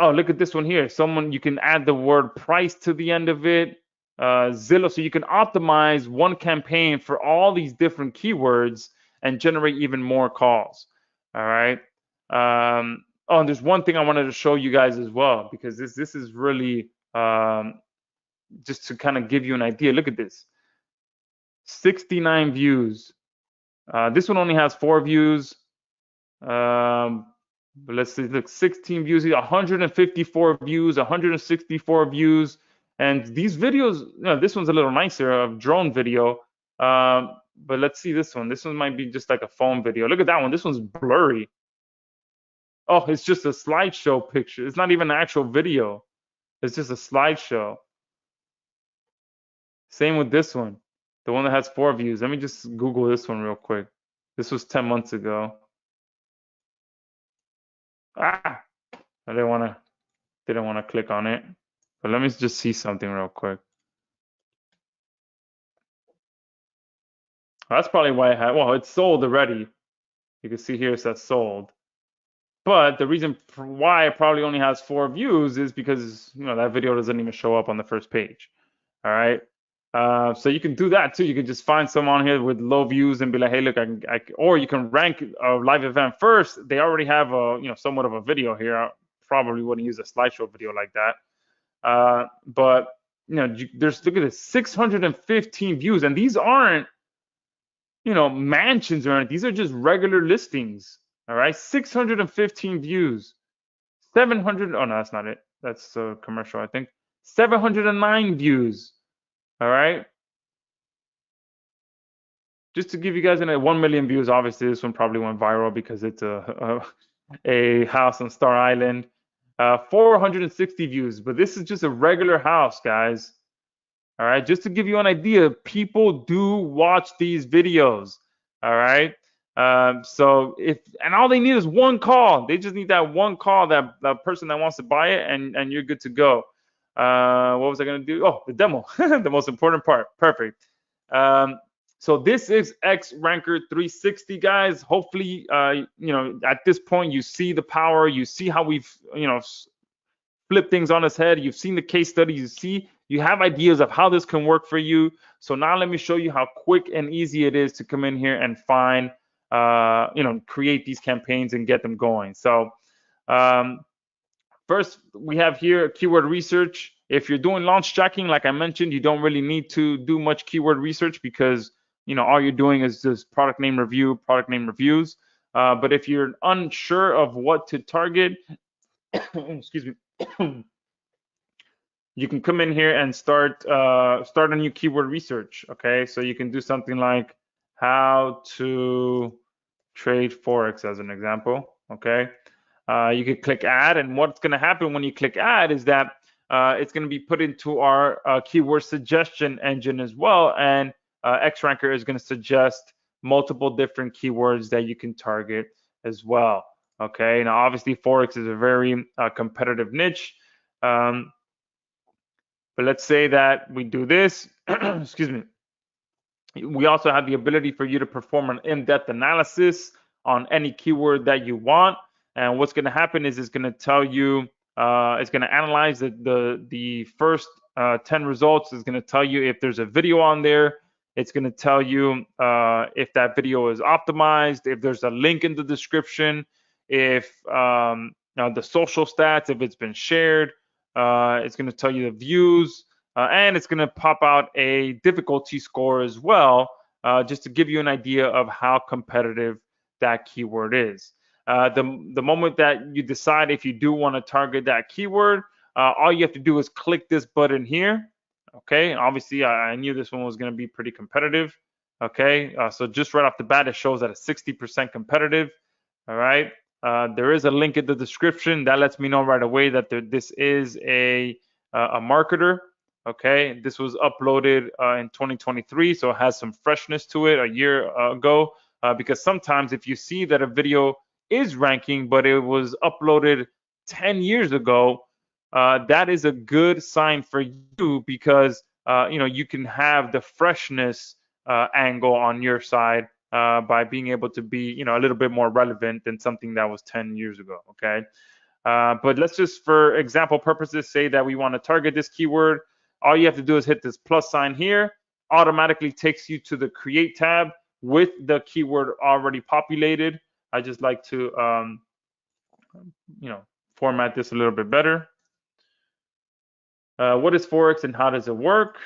Oh, look at this one here. You can add the word price to the end of it. Zillow, so you can optimize one campaign for all these different keywords and generate even more calls. All right. And there's one thing I wanted to show you guys as well, because this is really just to kind of give you an idea. Look at this. 69 views. This one only has 4 views. But let's see, look, 16 views, 154 views, 164 views. And these videos, this one's a little nicer, of drone video. But let's see this one. This one might be just like a phone video. Look at that one. This one's blurry. Oh, it's just a slideshow picture. It's not even an actual video. It's just a slideshow. Same with this one, the one that has 4 views. Let me just Google this one real quick. This was 10 months ago. I didn't want to click on it, but let me just see something real quick. That's probably why it's sold already. You can see here it says sold. But the reason for why it probably only has 4 views is because that video doesn't even show up on the first page. All right. So you can do that too. You can just find someone here with low views and be like, hey, look, or you can rank a live event first. They already have somewhat of a video here. I probably wouldn't use a slideshow video like that. But look at this, 615 views, and these aren't mansions or anything. These are just regular listings. All right, 615 views, 700. Oh no, that's not it. That's a commercial, I think. 709 views. All right. Just to give you guys 1 million views. Obviously, this one probably went viral because it's a house on Star Island. 460 views, but this is just a regular house, guys. All right, just to give you an idea, people do watch these videos. All right. So and all they need is one call. They just need that one call, that person that wants to buy it, and you're good to go. What was I gonna do? Oh, the demo, the most important part. Perfect. So this is X Ranker 360, guys. Hopefully, at this point you see the power. You see how we've, flip things on its head. You've seen the case studies. You have ideas of how this can work for you. So now let me show you how quick and easy it is to come in here and find, create these campaigns and get them going. So first, we have here keyword research. If you're doing launch tracking, like I mentioned, you don't really need to do much keyword research because all you're doing is just product name review, product name reviews. But if you're unsure of what to target, excuse me, you can come in here and start a new keyword research. Okay, so you can do something like how to trade forex as an example. Okay, you could click add, and what's going to happen when you click add is that it's going to be put into our keyword suggestion engine as well, and XRanker is going to suggest multiple different keywords that you can target as well. Okay, now obviously forex is a very competitive niche, but let's say that we do this. Excuse me. We also have the ability for you to perform an in-depth analysis on any keyword that you want, and what's going to happen is it's going to tell you, it's going to analyze the first 10 results. It's going to tell you if there's a video on there. It's going to tell you if that video is optimized, if there's a link in the description, if the social stats, if it's been shared. It's going to tell you the views, and it's going to pop out a difficulty score as well, just to give you an idea of how competitive that keyword is. The moment that you decide if you do want to target that keyword, all you have to do is click this button here. Okay, obviously I knew this one was going to be pretty competitive. Okay, so just right off the bat, it shows that it's 60% competitive. All right, there is a link in the description that lets me know right away that this is a marketer. Okay, this was uploaded in 2023, so it has some freshness to it, a year ago. Because sometimes if you see that a video is ranking, but it was uploaded 10 years ago, that is a good sign for you because you can have the freshness angle on your side by being able to be a little bit more relevant than something that was 10 years ago. Okay, but let's just, for example purposes, say that we want to target this keyword. All you have to do is hit this plus sign here. Automatically takes you to the create tab with the keyword already populated. I just like to format this a little bit better. What is forex and how does it work?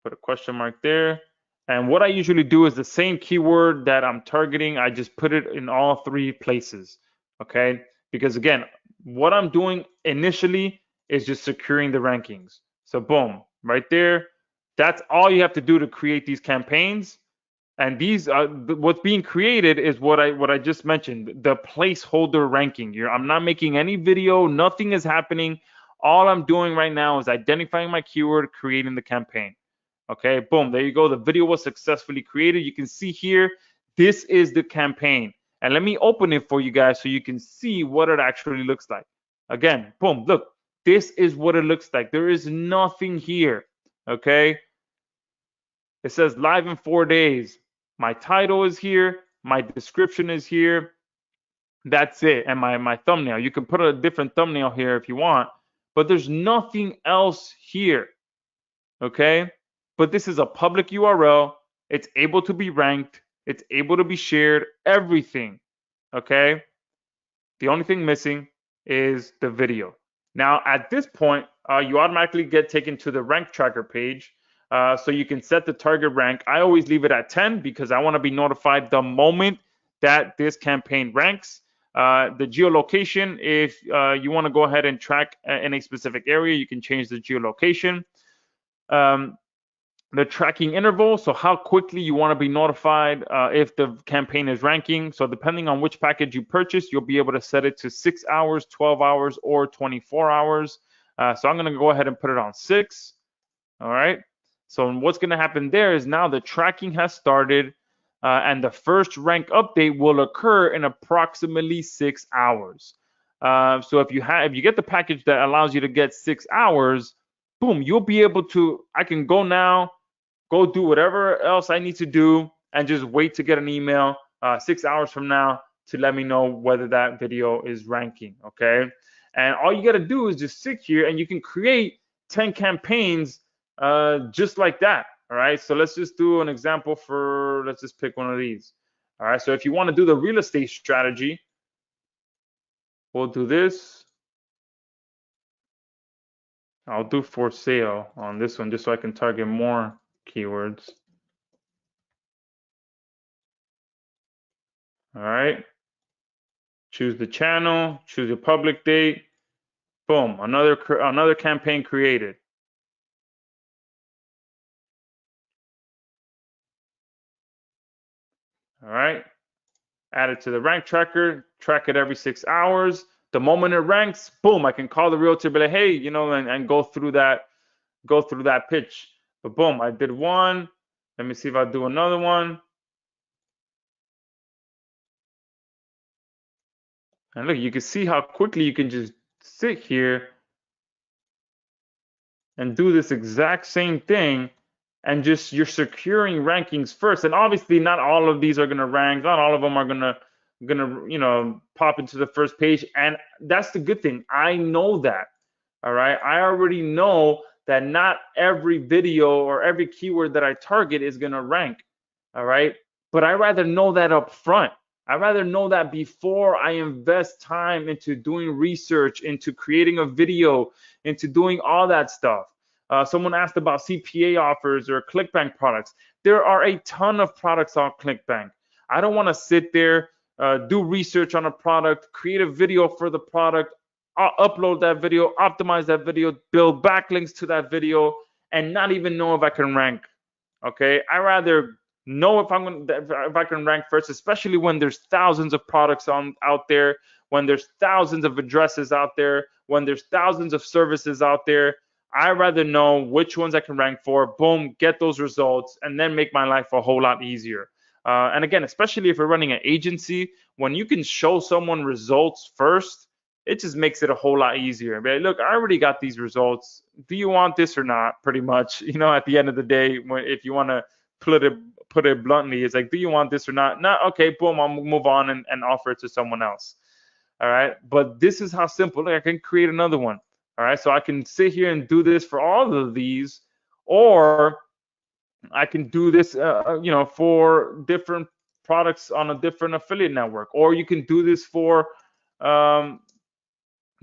Put a question mark there. And what I usually do is the same keyword that I'm targeting, I just put it in all three places. Okay, because again, what I'm doing initially is just securing the rankings. So boom, right there. That's all you have to do to create these campaigns. And these are what's being created is what I just mentioned, the placeholder ranking. I'm not making any video, nothing is happening. All I'm doing right now is identifying my keyword, creating the campaign. Okay, boom, there you go. The video was successfully created. You can see here, this is the campaign. And let me open it for you guys so you can see what it actually looks like. Again, boom, look, this is what it looks like. There is nothing here, okay? It says live in 4 days. My title is here. My description is here. That's it. And my thumbnail. You can put a different thumbnail here if you want, but there's nothing else here, okay? But this is a public URL. It's able to be ranked. It's able to be shared, everything, okay? The only thing missing is the video. Now, at this point, you automatically get taken to the rank tracker page. So you can set the target rank. I always leave it at 10 because I want to be notified the moment that this campaign ranks. The geolocation, if you want to go ahead and track in a specific area, you can change the geolocation. The tracking interval, so how quickly you want to be notified if the campaign is ranking. So depending on which package you purchase, you'll be able to set it to 6 hours, 12 hours, or 24 hours. So I'm going to go ahead and put it on 6. All right. So what's going to happen there is now the tracking has started, and the first rank update will occur in approximately 6 hours. So if you get the package that allows you to get 6 hours, boom, you'll be able to. I can go now, go do whatever else I need to do, and just wait to get an email 6 hours from now to let me know whether that video is ranking. Okay. And all you got to do is just sit here and you can create 10 campaigns just like that. All right. So let's just do an example for, let's just pick one of these. All right. So if you want to do the real estate strategy, we'll do this. I'll do for sale on this one just so I can target more keywords. All right. Choose the channel, choose your public date. Boom, another campaign created. All right. Add it to the rank tracker, track it every 6 hours. The moment it ranks, boom, I can call the realtor, be like, hey, you know, and go through that pitch. But boom, I did one. Let me see if I do another one. And look, you can see how quickly you can just sit here and do this exact same thing, and just you're securing rankings first. And obviously not all of these are going to rank, not all of them are going to pop into the first page. And that's the good thing. I know that. All right. I already know that not every video or every keyword that I target is going to rank. All right. But I rather know that up front. I rather know that before I invest time into doing research, into creating a video, into doing all that stuff. Someone asked about CPA offers or ClickBank products. There are a ton of products on ClickBank. I don't want to sit there, do research on a product, create a video for the product, upload that video, optimize that video, build backlinks to that video, and not even know if I can rank. Okay, I rather know if I can rank first, especially when there's thousands of products out there, when there's thousands of addresses out there, when there's thousands of services out there. I rather know which ones I can rank for. Boom, get those results, and then make my life a whole lot easier. And again, especially if you're running an agency, when you can show someone results first, it just makes it a whole lot easier. But look, I already got these results. Do you want this or not? Pretty much, at the end of the day, if you want to put it bluntly, it's like, do you want this or not? No, okay, boom, I'll move on and offer it to someone else. All right, but this is how simple. Look, I can create another one. All right, so I can sit here and do this for all of these, or I can do this, for different products on a different affiliate network, or you can do this for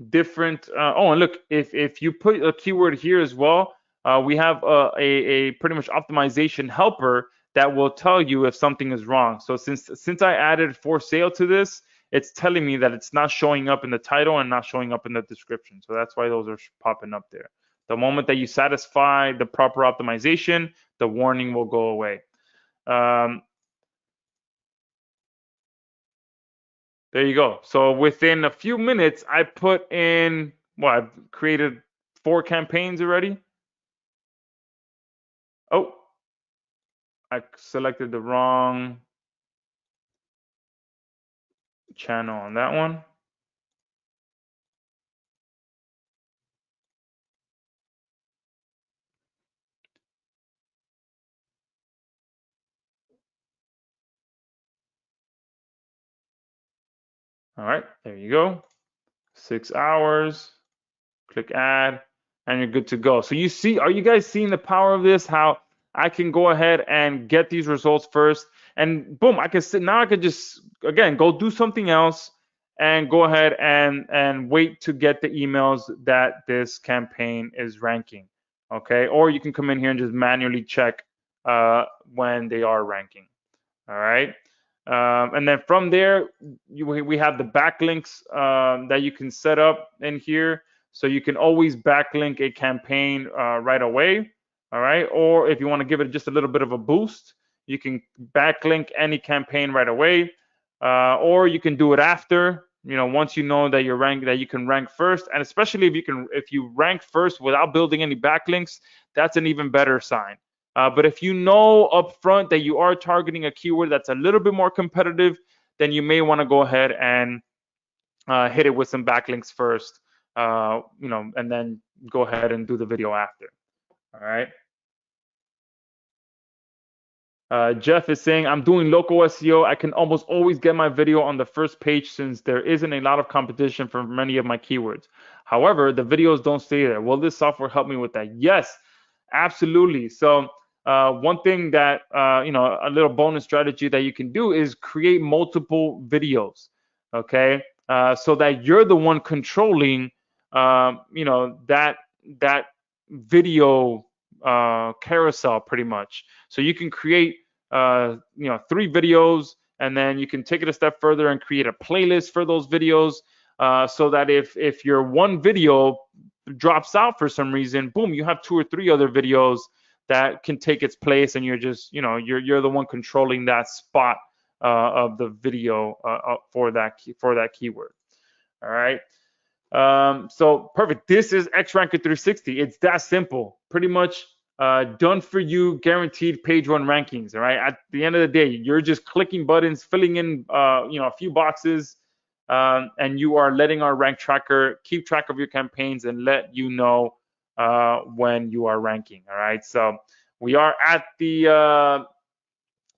different. Oh, and look, if you put a keyword here as well, we have a pretty much optimization helper that will tell you if something is wrong. So since I added for sale to this, it's telling me that it's not showing up in the title and not showing up in the description. So that's why those are popping up there. The moment that you satisfy the proper optimization, the warning will go away. There you go. So within a few minutes, I put in, I've created 4 campaigns already. Oh, I selected the wrong channel on that one. All right, there you go. 6 hours, click add, and you're good to go. So are you guys seeing the power of this? How I can go ahead and get these results first, and boom, I can just, again, go do something else and go ahead and wait to get the emails that this campaign is ranking. Okay, or you can come in here and just manually check when they are ranking. All right. And then from there, we have the backlinks that you can set up in here. So you can always backlink a campaign right away. All right. Or if you want to give it just a little bit of a boost, you can backlink any campaign right away. Or you can do it after, once you know that you're ranked, that you can rank first. And especially if you rank first without building any backlinks, that's an even better sign. But if you know up front that you are targeting a keyword that's a little bit more competitive, then you may want to go ahead and hit it with some backlinks first, and then go ahead and do the video after. All right. Jeff is saying, I'm doing local SEO. I can almost always get my video on the first page since there isn't a lot of competition for many of my keywords. However, the videos don't stay there. Will this software help me with that? Yes, absolutely. So one thing that, a little bonus strategy that you can do is create multiple videos, okay? So that you're the one controlling, that video carousel pretty much. So you can create 3 videos, and then you can take it a step further and create a playlist for those videos, so that if your one video drops out for some reason, boom, you have 2 or 3 other videos that can take its place, and you're just you're the one controlling that spot of the video for that keyword. All right. So perfect. This is XRanker 360. It's that simple. Pretty much done for you, guaranteed page 1 rankings. All right. At the end of the day, you're just clicking buttons, filling in a few boxes, and you are letting our rank tracker keep track of your campaigns and let you know when you are ranking. All right. So we are at the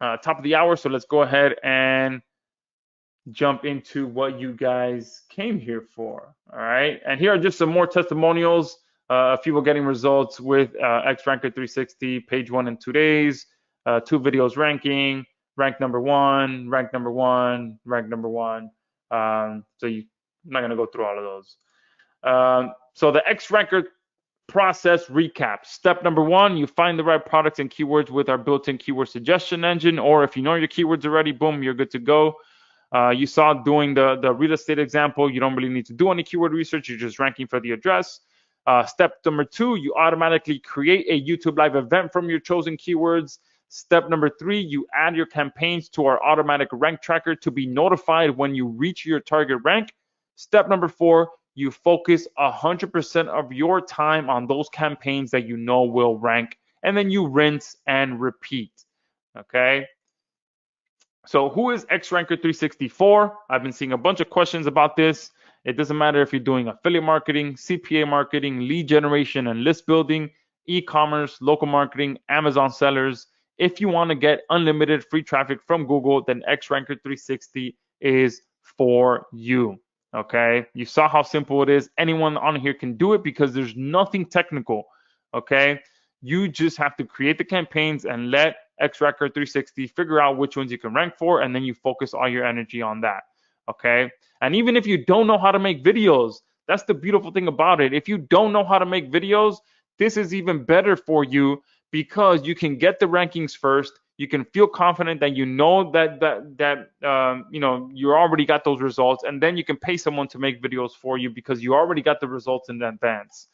top of the hour. So let's go ahead and jump into what you guys came here for. All right. And here are just some more testimonials of people getting results with XRanker 360, page 1 in 2 days, 2 videos ranking, rank number 1, rank number 1, rank number 1. So I'm not going to go through all of those. So the XRanker process recap. Step number 1, you find the right products and keywords with our built-in keyword suggestion engine, or if you know your keywords already, boom, you're good to go. You saw doing the real estate example, you don't really need to do any keyword research, you're just ranking for the address. Step number 2, you automatically create a YouTube live event from your chosen keywords. Step number 3, you add your campaigns to our automatic rank tracker to be notified when you reach your target rank. Step number 4, you focus 100% of your time on those campaigns that you know will rank, and then you rinse and repeat. Okay. So who is XRanker 360 for? I've been seeing a bunch of questions about this. It doesn't matter if you're doing affiliate marketing, CPA marketing, lead generation and list building, e-commerce, local marketing, Amazon sellers. If you want to get unlimited free traffic from Google, then XRanker 360 is for you. Okay, you saw how simple it is. Anyone on here can do it because there's nothing technical. Okay, you just have to create the campaigns and let XRanker 360 figure out which ones you can rank for, and then you focus all your energy on that. Okay, and even if you don't know how to make videos, that's the beautiful thing about it. If you don't know how to make videos, this is even better for you because you can get the rankings first. You can feel confident that you know that you already got those results, and then you can pay someone to make videos for you because you already got the results in advance.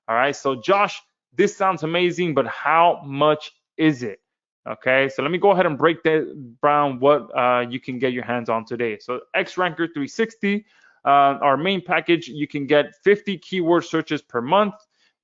All right, so Josh, this sounds amazing, but how much is it? Okay, so let me go ahead and break down what you can get your hands on today. So XRanker 360, our main package, you can get 50 keyword searches per month.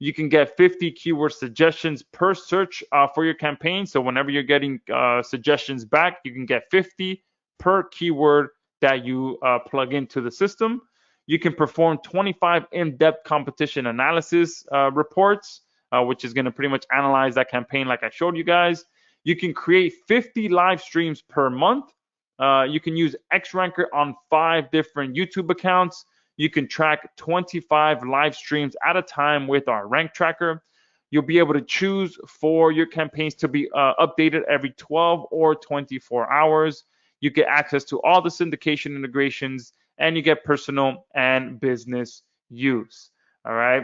You can get 50 keyword suggestions per search for your campaign. So whenever you're getting suggestions back, you can get 50 per keyword that you plug into the system. You can perform 25 in-depth competition analysis reports, which is going to pretty much analyze that campaign like I showed you guys. You can create 50 live streams per month. You can use XRanker on 5 different YouTube accounts. You can track 25 live streams at a time with our rank tracker. You'll be able to choose for your campaigns to be updated every 12 or 24 hours. You get access to all the syndication integrations, and you get personal and business use. All right.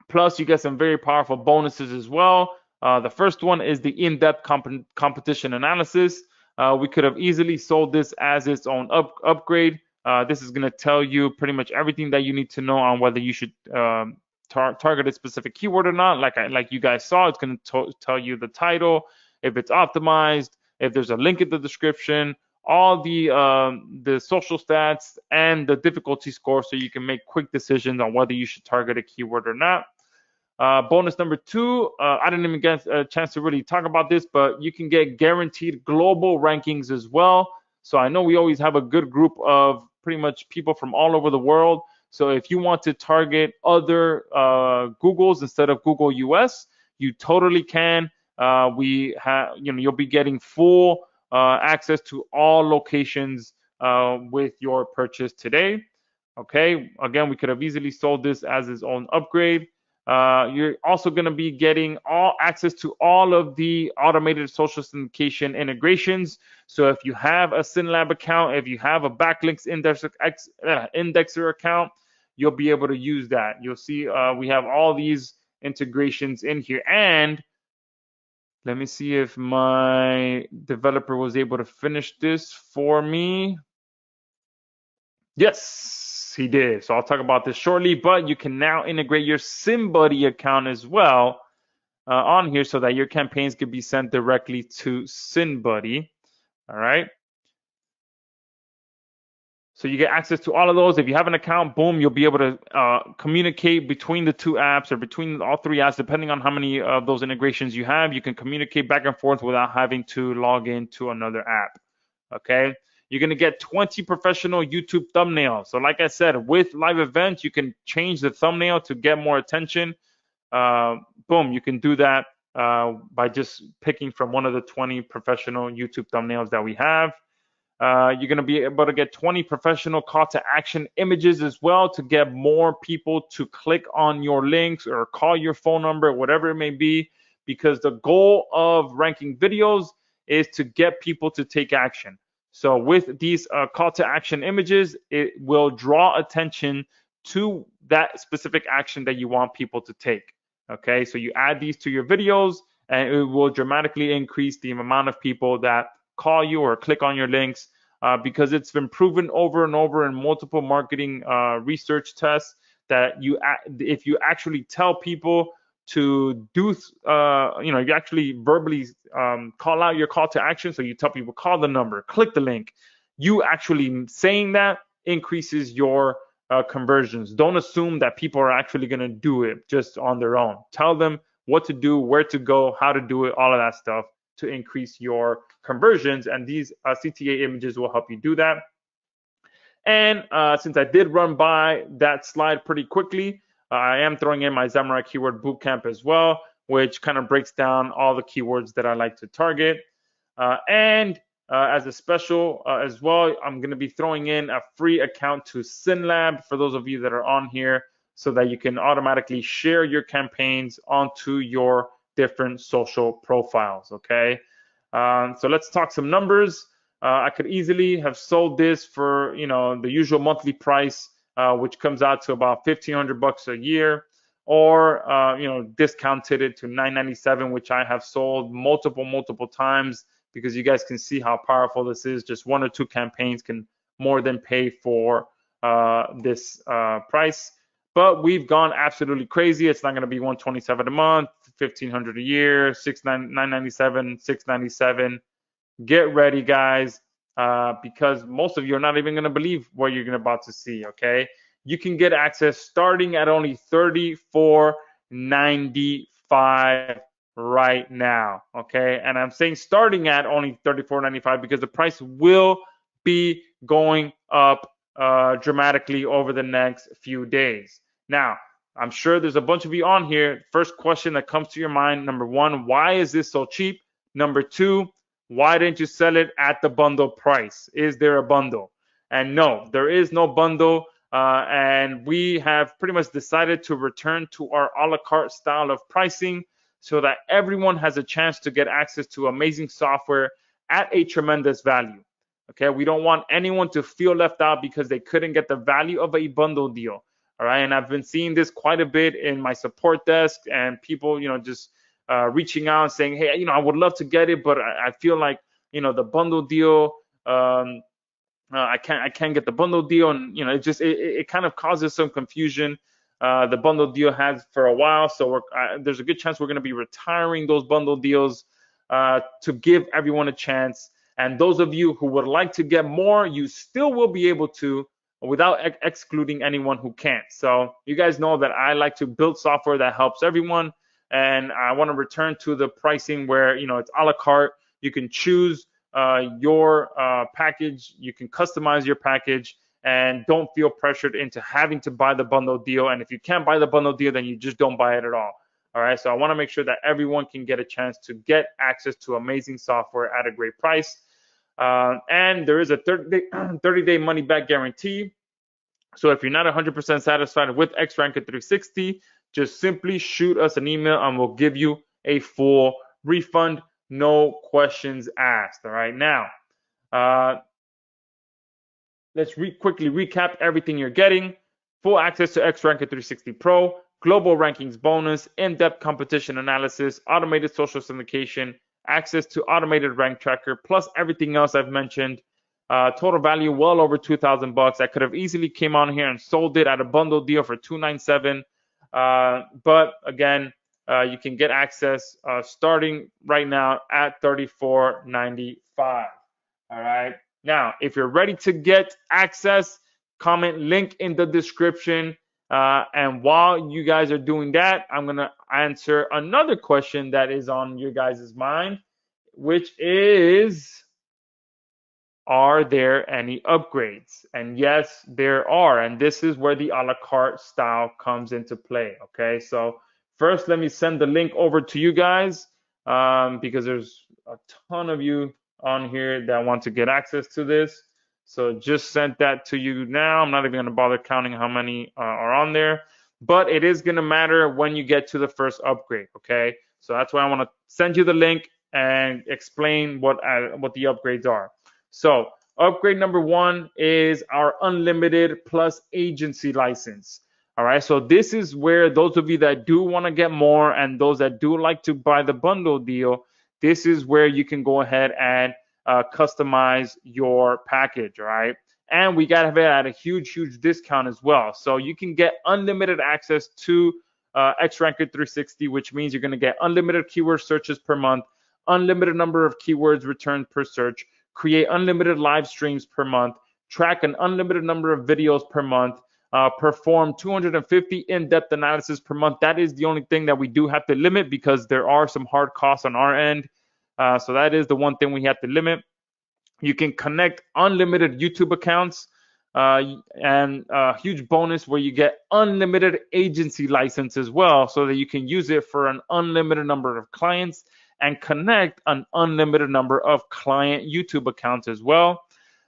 Plus, you get some very powerful bonuses as well. The first one is the in-depth competition analysis. We could have easily sold this as its own upgrade. This is going to tell you pretty much everything that you need to know on whether you should target a specific keyword or not. Like you guys saw, it's going to tell you the title, if it's optimized, if there's a link in the description, all the social stats and the difficulty score, so you can make quick decisions on whether you should target a keyword or not. Bonus number 2, I didn't even get a chance to really talk about this, but you can get guaranteed global rankings as well. So I know we always have a good group of pretty much people from all over the world. So if you want to target other Googles instead of Google US, you totally can. We have, you'll be getting full access to all locations with your purchase today. Okay, again, we could have easily sold this as its own upgrade. You're also going to be getting all access to all of the automated social syndication integrations. So if you have a SynLab account, if you have a backlinks indexer account, you'll be able to use that. You'll see we have all these integrations in here. And let me see if my developer was able to finish this for me. Yes, he did. So I'll talk about this shortly, but you can now integrate your SynBuddy account as well on here so that your campaigns can be sent directly to SynBuddy. All right. So you get access to all of those. If you have an account, boom, you'll be able to communicate between the 2 apps or between all 3 apps, depending on how many of those integrations you have. You can communicate back and forth without having to log into another app. Okay. You're going to get 20 professional YouTube thumbnails. So like I said, with live events, you can change the thumbnail to get more attention. Boom, you can do that by just picking from one of the 20 professional YouTube thumbnails that we have. You're going to be able to get 20 professional call to action images as well to get more people to click on your links or call your phone number, whatever it may be, because the goal of ranking videos is to get people to take action. So with these call to action images, it will draw attention to that specific action that you want people to take. Okay, so you add these to your videos and it will dramatically increase the amount of people that call you or click on your links because it's been proven over and over in multiple marketing research tests that if you actually tell people to do, you actually verbally call out your call to action. So you tell people, call the number, click the link. You actually saying that increases your conversions. Don't assume that people are actually going to do it just on their own. Tell them what to do, where to go, how to do it, all of that stuff to increase your conversions. And these CTA images will help you do that. And since I did run by that slide pretty quickly, I am throwing in my Zamorak Keyword Bootcamp as well, which kind of breaks down all the keywords that I like to target. And as a special as well, I'm going to be throwing in a free account to SynLab for those of you that are on here so that you can automatically share your campaigns onto your different social profiles, okay? So let's talk some numbers. I could easily have sold this for, the usual monthly price, which comes out to about $1,500 a year, or discounted it to $997, which I have sold multiple times because you guys can see how powerful this is. Just 1 or 2 campaigns can more than pay for this price. But we've gone absolutely crazy. It's not going to be $127 a month, $1,500 a year, $997, $697. Get ready, guys, because most of you are not even going to believe what you're about to see, okay? You can get access starting at only $34.95 right now, okay? And I'm saying starting at only $34.95 because the price will be going up dramatically over the next few days. Now, I'm sure there's a bunch of you on here. First question that comes to your mind, number 1, why is this so cheap? Number 2, why didn't you sell it at the bundle price? Is there a bundle? And no, there is no bundle. And we have pretty much decided to return to our a la carte style of pricing so that everyone has a chance to get access to amazing software at a tremendous value. Okay, we don't want anyone to feel left out because they couldn't get the value of a bundle deal. All right, and I've been seeing this quite a bit in my support desk and people, just reaching out and saying, hey, I would love to get it, but I feel like the bundle deal. I can't get the bundle deal, and it kind of causes some confusion. The bundle deal has for a while, so there's a good chance we're going to be retiring those bundle deals to give everyone a chance. And those of you who would like to get more, you still will be able to, without excluding anyone who can't. So you guys know that I like to build software that helps everyone, and I want to return to the pricing where it's a la carte. You can choose your package, you can customize your package, and don't feel pressured into having to buy the bundle deal. And if you can't buy the bundle deal, then you just don't buy it at all. All right, so I want to make sure that everyone can get a chance to get access to amazing software at a great price. And there is a 30-day money back guarantee. So if you're not 100% satisfied with XRanker 360, just simply shoot us an email and we'll give you a full refund, no questions asked. All right, now let's quickly recap everything you're getting. Full access to XRanker 360 Pro, global rankings bonus, in-depth competition analysis, automated social syndication, access to automated rank tracker, plus everything else I've mentioned. Total value well over $2,000. I could have easily came on here and sold it at a bundle deal for $297. But again, you can get access starting right now at $34.95. All right. Now, if you're ready to get access, comment link in the description. And while you guys are doing that, I'm going to answer another question that is on your guys' mind, which is, are there any upgrades? And yes, there are. And this is where the a la carte style comes into play. Okay, so first, let me send the link over to you guys because there's a ton of you on here that want to get access to this. So just sent that to you now. I'm not even going to bother counting how many are on there, but it is going to matter when you get to the first upgrade. Okay, so that's why I want to send you the link and explain what the upgrades are. So upgrade number 1 is our unlimited plus agency license. All right, so this is where those of you that do want to get more and those that do like to buy the bundle deal, this is where you can go ahead and customize your package. All right, and we got to have it at a huge discount as well. So you can get unlimited access to XRanker 360, which means you're going to get unlimited keyword searches per month, unlimited number of keywords returned per search, create unlimited live streams per month, track an unlimited number of videos per month, perform 250 in-depth analysis per month. That is the only thing that we do have to limit because there are some hard costs on our end. So that is the one thing we have to limit. You can connect unlimited YouTube accounts and a huge bonus where you get unlimited agency license as well so that you can use it for an unlimited number of clients and connect an unlimited number of client YouTube accounts as well.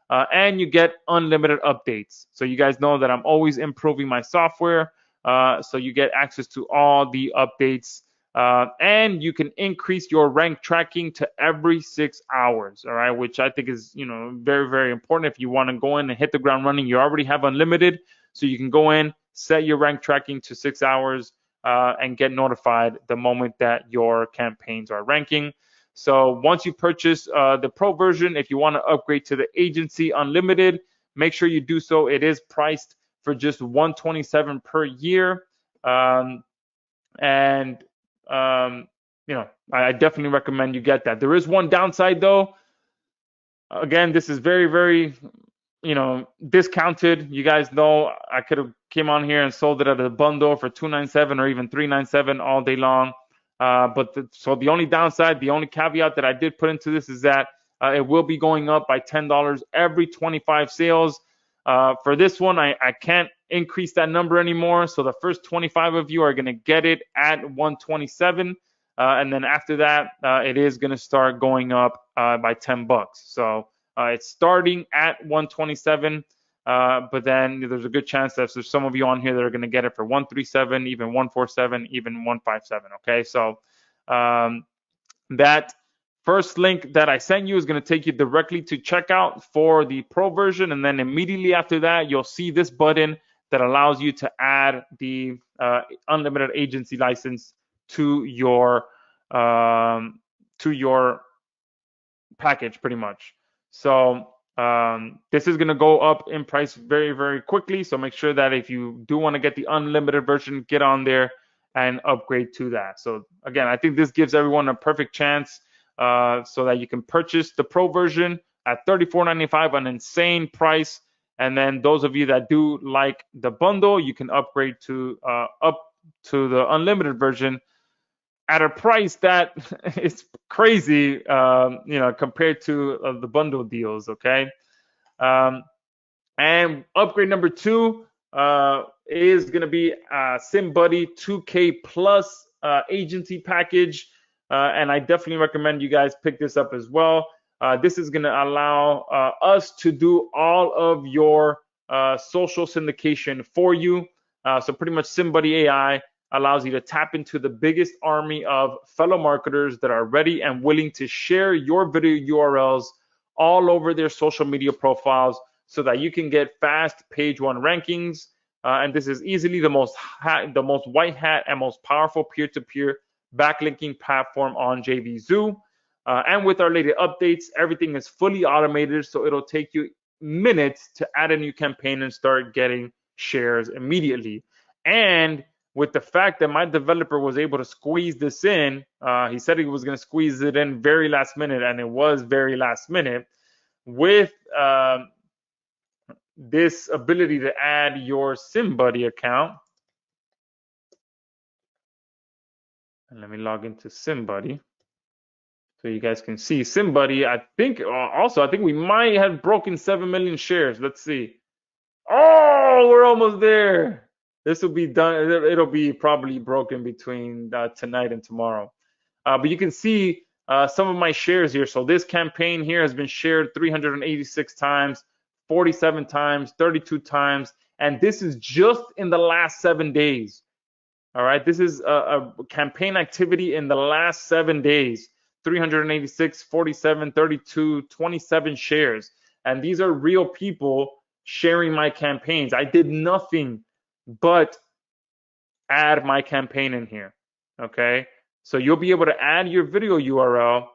And you get unlimited updates. So you guys know that I'm always improving my software. So you get access to all the updates. And you can increase your rank tracking to every 6 hours, all right, which I think is, very important. If you want to go in and hit the ground running, you already have unlimited. So you can go in, set your rank tracking to 6 hours, and get notified the moment that your campaigns are ranking. So once you purchase the Pro version, if you want to upgrade to the Agency Unlimited, make sure you do so. It is priced for just $127 per year. I definitely recommend you get that. There is one downside though. Again, this is very discounted. You guys know I could have came on here and sold it at a bundle for $297 or even $397 all day long. So the only downside, the only caveat that I did put into this is that it will be going up by $10 every 25 sales. For this one, I can't increase that number anymore. So the first 25 of you are going to get it at $127. And then after that, it is going to start going up by $10. So it's starting at $127. But then there's a good chance that there's some of you on here that are going to get it for $137, even $147, even $157. Okay, so that first link that I sent you is going to take you directly to checkout for the Pro version, and then immediately after that, you'll see this button that allows you to add the unlimited agency license to your package pretty much. So this is going to go up in price very, very quickly. So make sure that if you do want to get the unlimited version, get on there and upgrade to that. So again, I think this gives everyone a perfect chance so that you can purchase the pro version at $34.95, an insane price. And then those of you that do like the bundle, you can upgrade to up to the unlimited version at a price that is crazy, compared to the bundle deals. Okay. And upgrade number 2 is going to be SimBuddy 2K Plus agency package. And I definitely recommend you guys pick this up as well. This is going to allow us to do all of your social syndication for you. So pretty much SimBuddy AI allows you to tap into the biggest army of fellow marketers that are ready and willing to share your video URLs all over their social media profiles so that you can get fast page 1 rankings. And this is easily the most white hat and most powerful peer-to-peer backlinking platform on JVZoo. And with our latest updates, everything is fully automated, so it'll take you minutes to add a new campaign and start getting shares immediately. And with the fact that my developer was able to squeeze this in, he said he was going to squeeze it in very last minute, and it was very last minute. With this ability to add your SimBuddy account, and let me log into SimBuddy so you guys can see SimBuddy. I think we might have broken 7 million shares. Let's see. Oh, we're almost there. This will be done. It'll be probably broken between tonight and tomorrow. But you can see some of my shares here. So this campaign here has been shared 386 times, 47 times, 32 times. And this is just in the last 7 days. All right. This is a campaign activity in the last 7 days. 386, 47, 32, 27 shares. And these are real people sharing my campaigns. I did nothing but add my campaign in here. Okay, so you'll be able to add your video URL.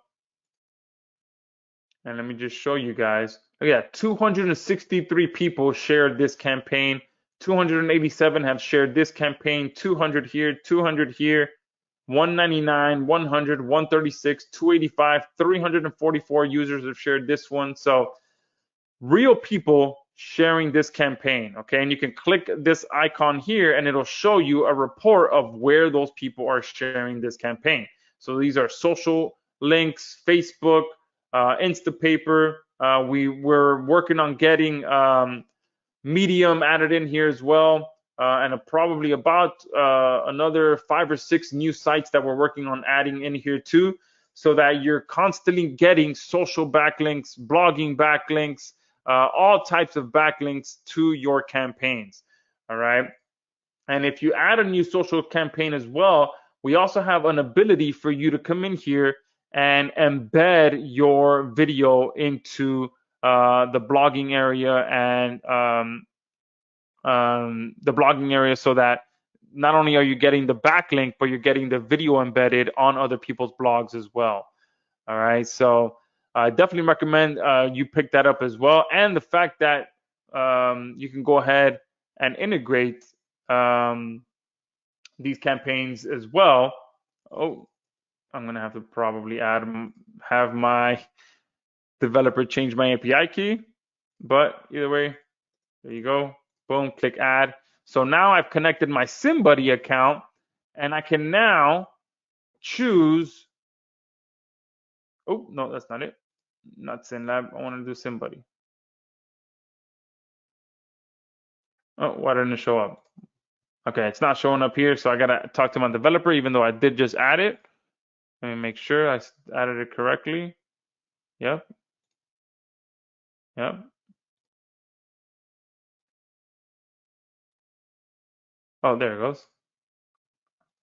And let me just show you guys. Yeah, 263 people shared this campaign. 287 have shared this campaign. 200 here, 200 here, 199, 100, 136, 285, 344 users have shared this one. So real people sharing this campaign. Okay, and you can click this icon here and it'll show you a report of where those people are sharing this campaign. So these are social links, Facebook, Instapaper. We're working on getting Medium added in here as well, and probably about another 5 or 6 new sites that we're working on adding in here too, so that you're constantly getting social backlinks, blogging backlinks, all types of backlinks to your campaigns. All right. And if you add a new social campaign as well, we also have an ability for you to come in here and embed your video into the blogging area and the blogging area, so that not only are you getting the backlink, but you're getting the video embedded on other people's blogs as well. All right. So I definitely recommend you pick that up as well. And the fact that you can go ahead and integrate these campaigns as well. Oh, I'm going to have to probably have my developer change my API key. But either way, there you go. Boom, click add. So now I've connected my SimBuddy account and I can now choose. Oh, no, that's not it. Not SimLab. I want to do SimBuddy. Oh, why didn't it show up? Okay, it's not showing up here, so I gotta talk to my developer, even though I did just add it. Let me make sure I added it correctly. Yep. Yep. Oh, there it goes.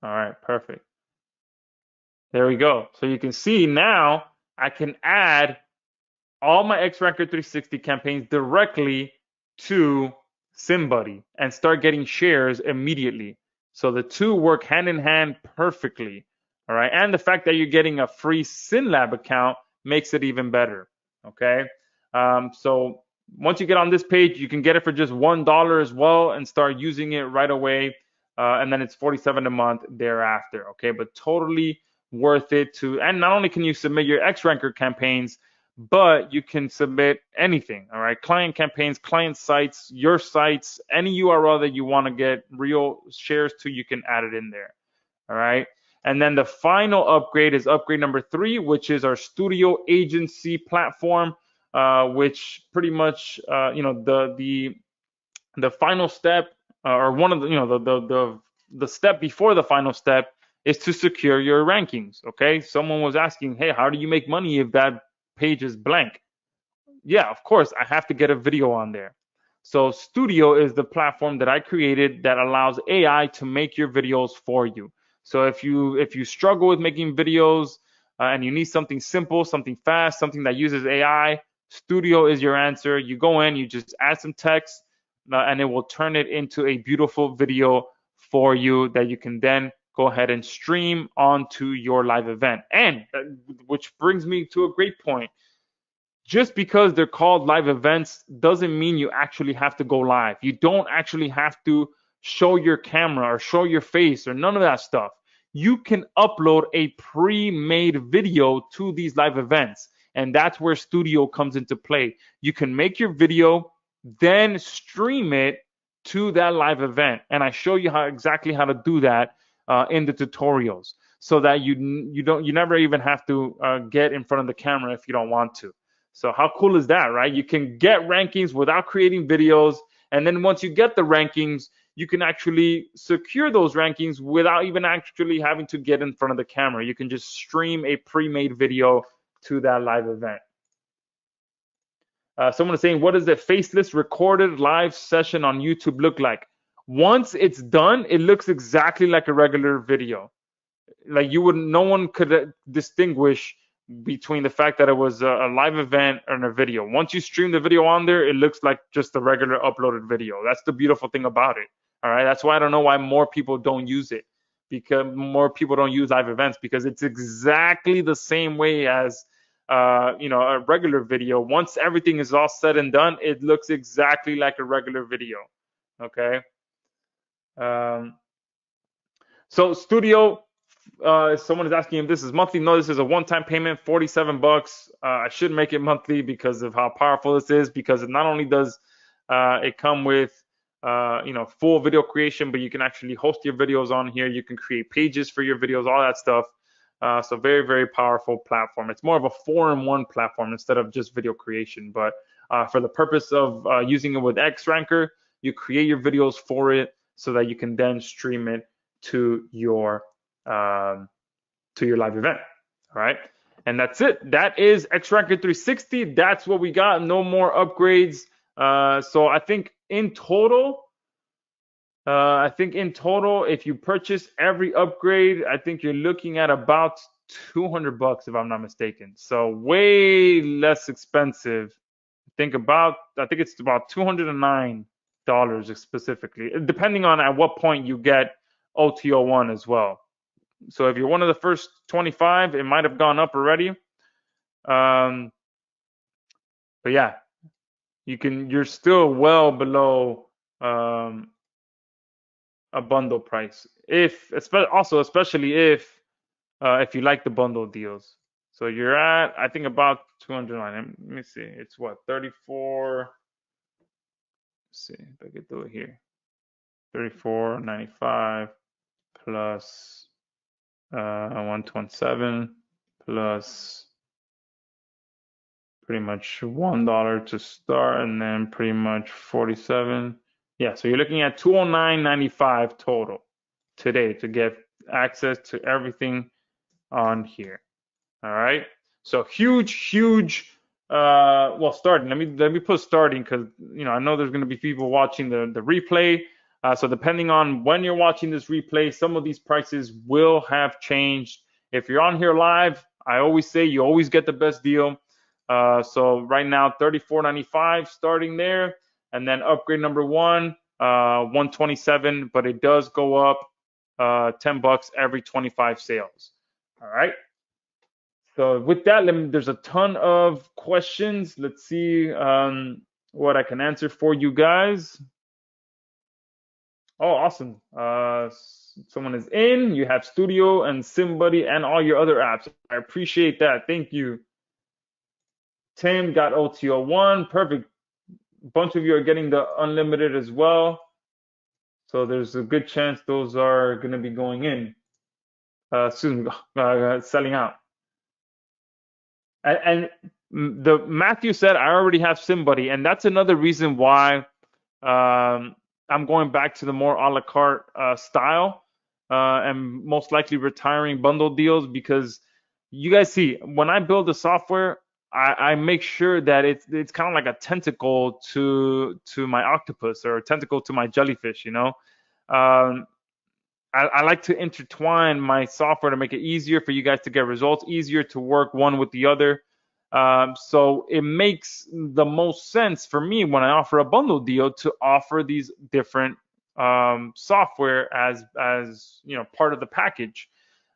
All right, perfect. There we go. So you can see now I can add all my XRanker 360 campaigns directly to SimBuddy and start getting shares immediately. So the two work hand in hand perfectly. All right. And the fact that you're getting a free SimLab account makes it even better. Okay. So once you get on this page, you can get it for just $1 as well and start using it right away. And then it's $47 a month thereafter. Okay. But totally worth it to, and not only can you submit your X-Ranker campaigns, but you can submit anything. All right. Client campaigns, client sites, your sites, any URL that you want to get real shares to, you can add it in there. All right. And then the final upgrade is upgrade number 3, which is our studio agency platform, which pretty much, the final step, or one of the, the step before the final step is to secure your rankings. Okay. Someone was asking, hey, how do you make money if that page is blank? Yeah, of course, I have to get a video on there. So Studio is the platform that I created that allows AI to make your videos for you. So if you struggle with making videos and you need something simple, something fast, something that uses AI, Studio is your answer. You go in, you just add some text, and it will turn it into a beautiful video for you that you can then go ahead and stream onto your live event. And which brings me to a great point. Just because they're called live events doesn't mean you actually have to go live. You don't actually have to show your camera or show your face or none of that stuff. You can upload a pre-made video to these live events, and that's where Studio comes into play. You can make your video, then stream it to that live event, and I show you exactly how to do that in the tutorials, so that you never even have to get in front of the camera if you don't want to. So how cool is that, right? You can get rankings without creating videos. And then once you get the rankings, you can actually secure those rankings without even actually having to get in front of the camera. You can just stream a pre-made video to that live event. Someone is saying, what does a faceless recorded live session on YouTube look like? Once it's done, it looks exactly like a regular video. Like no one could distinguish between the fact that it was a live event and a video. Once you stream the video on there, it looks like just a regular uploaded video. That's the beautiful thing about it. All right. That's why I don't know why more people don't use it, because more people don't use live events, because it's exactly the same way as a regular video. Once everything is all said and done, it looks exactly like a regular video. Okay. So Studio, someone is asking if this is monthly. No, this is a one-time payment, $47. I should make it monthly because of how powerful this is, because not only does it come with full video creation, but you can actually host your videos on here. You can create pages for your videos, all that stuff. So very, very powerful platform. It's more of a 4-in-1 platform instead of just video creation. But for the purpose of using it with X-Ranker, you create your videos for it so that you can then stream it to your live event. All right, and that's it. That is X-Ranker 360. That's what we got. No more upgrades. So I think in total, if you purchase every upgrade, I think you're looking at about $200 if I'm not mistaken. So way less expensive. I think it's about $209 specifically, depending on at what point you get OTO1 as well. So if you're one of the first 25, it might have gone up already. But yeah, you're still well below a bundle price. Especially if you like the bundle deals. So you're at, I think, about 209. Let me see. It's what, 34? Let's see if I could do it here. 34.95 plus 127 plus pretty much $1 to start, and then pretty much 47. Yeah, so you're looking at $209.95 total today to get access to everything on here. All right, so huge. Well, starting. Let me put starting, because I know there's going to be people watching the replay. So depending on when you're watching this replay, some of these prices will have changed. If you're on here live, I always say you always get the best deal. So right now, $34.95 starting there, and then upgrade number 1, $127, but it does go up $10 every 25 sales. All right. So with that, there's a ton of questions. Let's see what I can answer for you guys. Oh, awesome. Someone is in. You have Studio and SimBuddy and all your other apps. I appreciate that. Thank you. Tim got OTO1. Perfect. Bunch of you are getting the unlimited as well. So there's a good chance those are going to be going in. Excuse me, selling out. And the Matthew said, I already have SimBuddy. And that's another reason why I'm going back to the more a la carte style and most likely retiring bundle deals because you guys see when I build the software, I make sure that it's kind of like a tentacle to my octopus or a tentacle to my jellyfish, you know. Um, I like to intertwine my software to make it easier for you guys to get results, easier to work one with the other. So it makes the most sense for me when I offer a bundle deal to offer these different software as you know part of the package.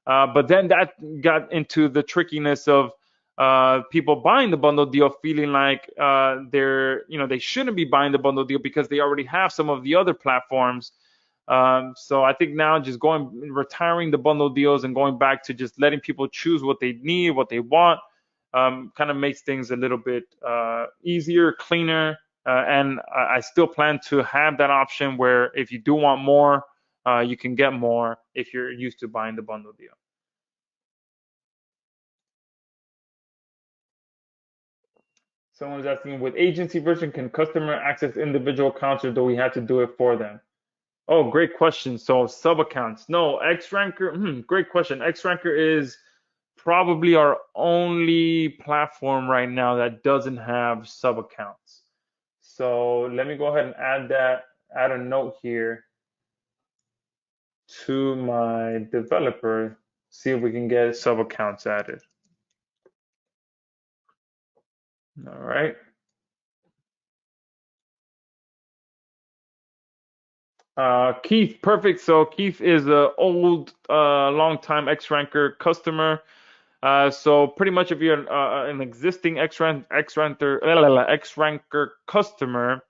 But then that got into the trickiness of people buying the bundle deal feeling like they shouldn't be buying the bundle deal because they already have some of the other platforms. So I think now just retiring the bundle deals and going back to just letting people choose what they need, what they want, kind of makes things a little bit easier, cleaner. And I still plan to have that option where if you do want more, you can get more if you're used to buying the bundle deal. Someone's asking, with agency version, can customer access individual accounts or do we have to do it for them? Oh, great question. So sub accounts. No, XRanker, great question. XRanker is probably our only platform right now that doesn't have sub accounts. So let me go ahead and add a note here to my developer, see if we can get sub accounts added. All right. Keith, perfect. So Keith is an old, long-time XRanker customer. So pretty much if you're an existing XRanker customer,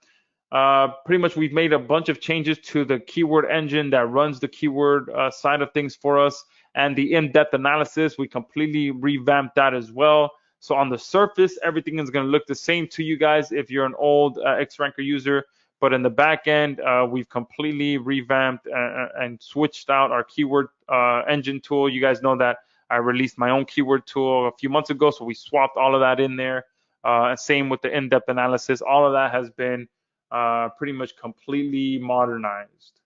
pretty much we've made a bunch of changes to the keyword engine that runs the keyword side of things for us, and the in-depth analysis, we completely revamped that as well. So on the surface, everything is going to look the same to you guys if you're an old XRanker user. But in the back end, we've completely revamped and switched out our keyword engine tool. You guys know that I released my own keyword tool a few months ago, so we swapped all of that in there. And same with the in-depth analysis. All of that has been pretty much completely modernized.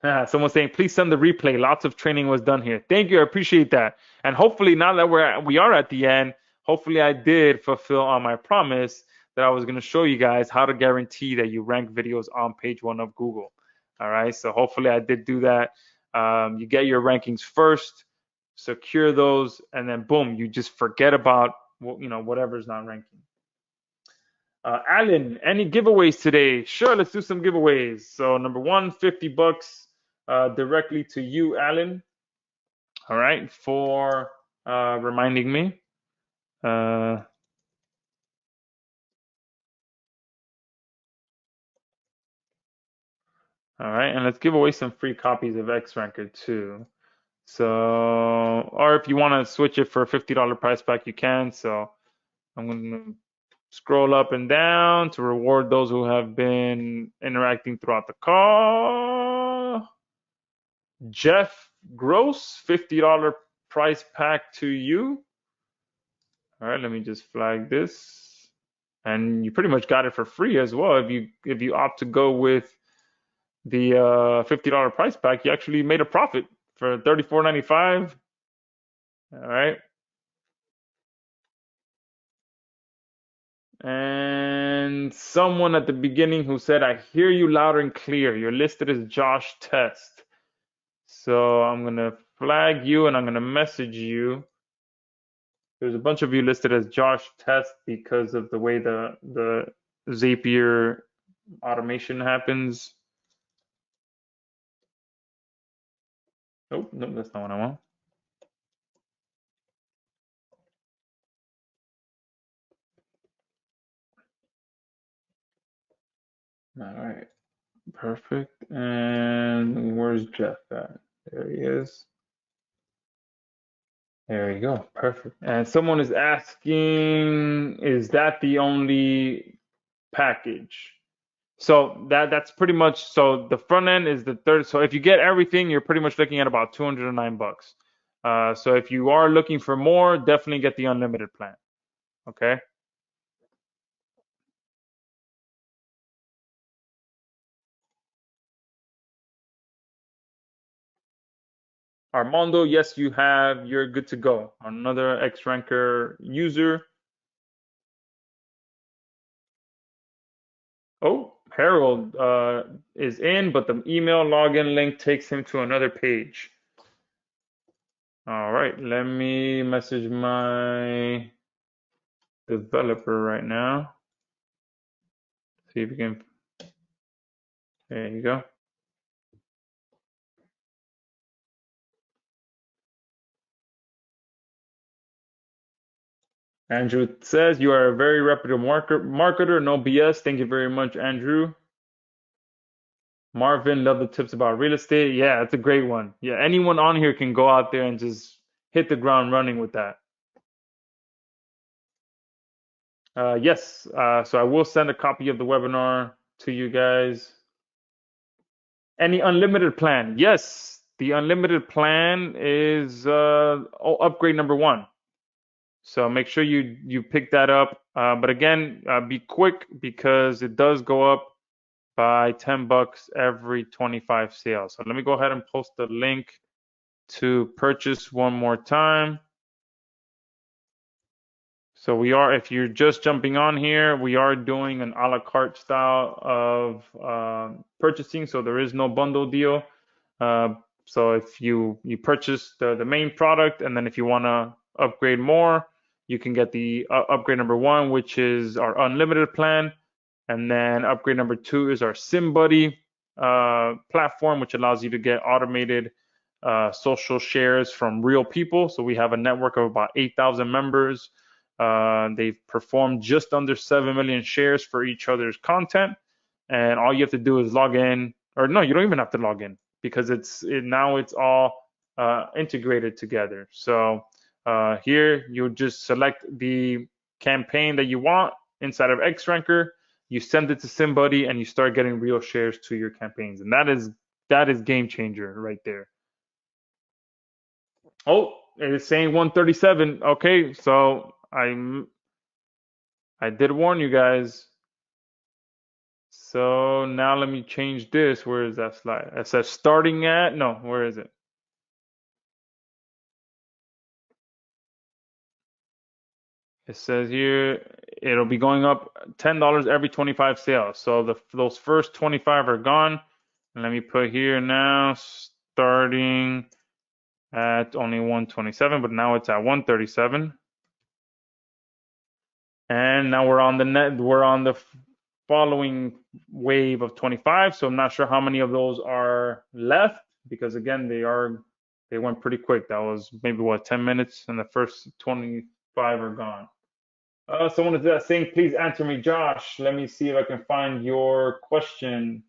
Someone's saying, please send the replay. Lots of training was done here. Thank you. I appreciate that. And hopefully now that we are at the end, hopefully I did fulfill on my promise that I was going to show you guys how to guarantee that you rank videos on page one of Google. All right. So hopefully I did do that. You get your rankings first, secure those, and then boom, you just forget about whatever's not ranking. Alan, any giveaways today? Sure, let's do some giveaways. So number one, $50 directly to you, Alan. All right, for reminding me. All right, and let's give away some free copies of XRanker too. So, or if you want to switch it for a $50 price pack, you can. So I'm going to scroll up and down to reward those who have been interacting throughout the call. Jeff Gross, $50 price pack to you. All right, let me just flag this. And you pretty much got it for free as well. If you opt to go with the $50 price pack, you actually made a profit for $34.95. All right. And someone at the beginning who said, I hear you loud and clear. You're listed as Josh Test. So I'm going to flag you and I'm going to message you. There's a bunch of you listed as Josh Test because of the way the Zapier automation happens. Oh, no, that's not what I want. All right, perfect. And where's Jeff at? There he is. There you go. Perfect. And someone is asking, is that the only package? So that's pretty much, so the front end is the third. So if you get everything, you're pretty much looking at about 209 bucks. So if you are looking for more, definitely get the unlimited plan. Okay. Armando, yes, you're good to go. Another X Ranker user. Oh, Harold is in, but the email login link takes him to another page. All right, let me message my developer right now. See if we can. There you go. Andrew says you are a very reputable marketer. No BS. Thank you very much, Andrew. Marvin, love the tips about real estate. Yeah, that's a great one. Yeah, anyone on here can go out there and just hit the ground running with that. Yes, so I will send a copy of the webinar to you guys. Any unlimited plan? Yes, the unlimited plan is upgrade number one. So make sure you pick that up. But again, be quick because it does go up by 10 bucks every 25 sales. So let me go ahead and post the link to purchase one more time. So we are, if you're just jumping on here, we are doing an a la carte style of purchasing. So there is no bundle deal. So if you purchase the main product, and then if you want to upgrade more, you can get the upgrade number one, which is our unlimited plan. And then upgrade number two is our SimBuddy platform, which allows you to get automated social shares from real people. So we have a network of about 8,000 members. They've performed just under 7 million shares for each other's content. And all you have to do is log in, or no, you don't even have to log in because now it's all integrated together. So here you just select the campaign that you want inside of XRanker. You send it to somebody and you start getting real shares to your campaigns. And that is game changer right there. Oh, it is saying 137. Okay, so I did warn you guys. So now let me change this. Where is that slide? It says starting at, no, where is it? It says here it'll be going up $10 every 25 sales. So those first 25 are gone. And let me put here now starting at only 127, but now it's at 137. And now we're on the following wave of 25. So I'm not sure how many of those are left because again they went pretty quick. That was maybe what 10 minutes and the first 25 are gone. Someone is saying, please answer me, Josh. Let me see if I can find your question.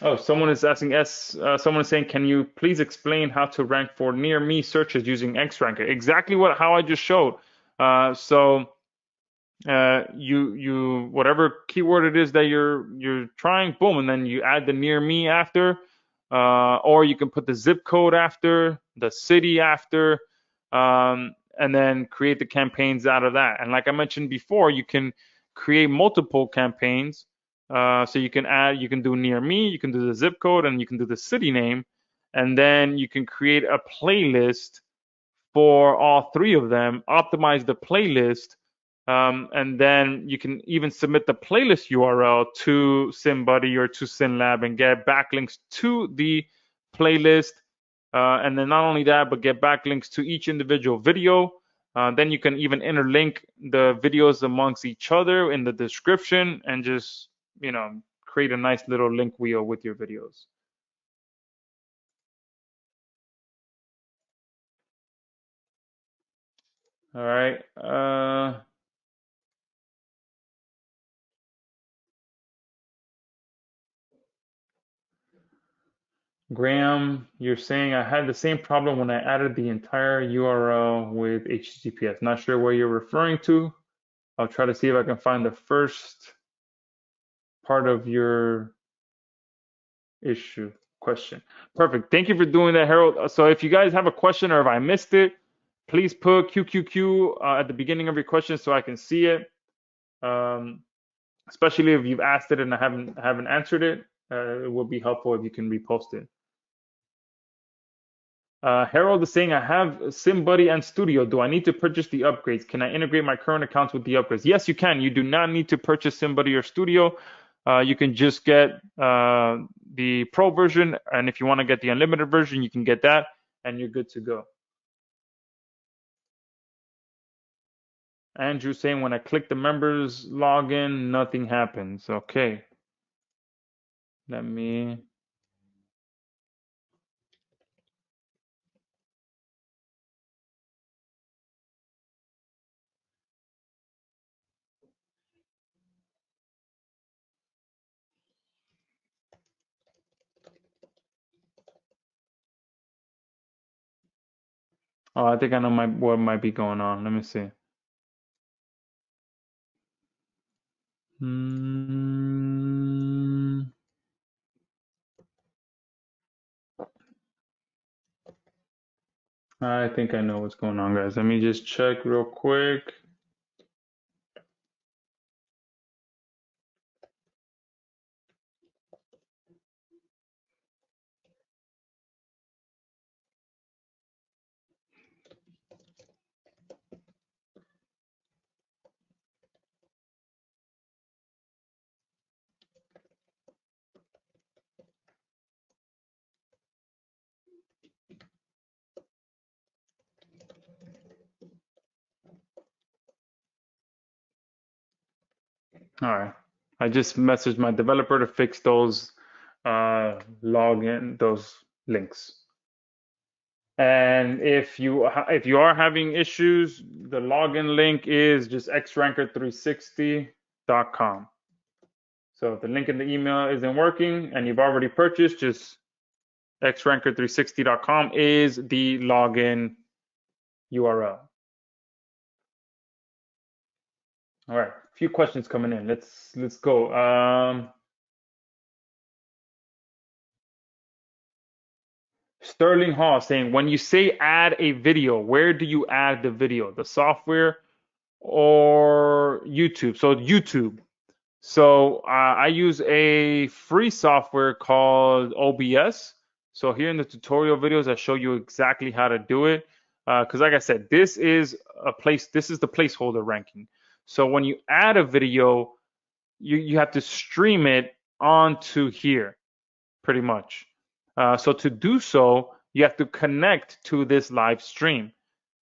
Oh, someone is asking someone is saying, can you please explain how to rank for near me searches using XRanker? Exactly how I just showed. So you whatever keyword it is that you're trying, boom, and then you add the near me after, or you can put the zip code after, the city after, and then create the campaigns out of that. And like I mentioned before, you can create multiple campaigns. So you can do near me, you can do the zip code, and you can do the city name, and then you can create a playlist for all three of them, optimize the playlist, and then you can even submit the playlist URL to SimBuddy or to SimLab and get backlinks to the playlist. And then not only that, but get backlinks to each individual video. Then you can even interlink the videos amongst each other in the description and just, create a nice little link wheel with your videos. All right. Graham, you're saying I had the same problem when I added the entire URL with HTTPS. Not sure what you're referring to. I'll try to see if I can find the first part of your question. Perfect. Thank you for doing that, Harold. So if you guys have a question or if I missed it, please put QQQ at the beginning of your question so I can see it. Especially if you've asked it and I haven't answered it, it will be helpful if you can repost it. Harold is saying, I have SimBuddy and Studio. Do I need to purchase the upgrades? Can I integrate my current accounts with the upgrades? Yes, you can. You do not need to purchase SimBuddy or Studio. You can just get the Pro version, and if you want to get the unlimited version, you can get that, and you're good to go. Andrew saying, when I click the members login, nothing happens. Okay. Let me. Oh, I think I know what might be going on. Let me see. I think I know what's going on, guys. Let me just check real quick. All right. I just messaged my developer to fix those those links. And if you are having issues, the login link is just xranker360.com. So if the link in the email isn't working and you've already purchased, just xranker360.com is the login URL. All right, a few questions coming in. Let's go. Sterling Hall saying, when you say add a video, where do you add the video? The software or YouTube? So YouTube. So I use a free software called OBS. So here in the tutorial videos, I show you exactly how to do it. Because like I said, this is the placeholder ranking. So when you add a video, you have to stream it onto here, pretty much. So to do so, you have to connect to this live stream.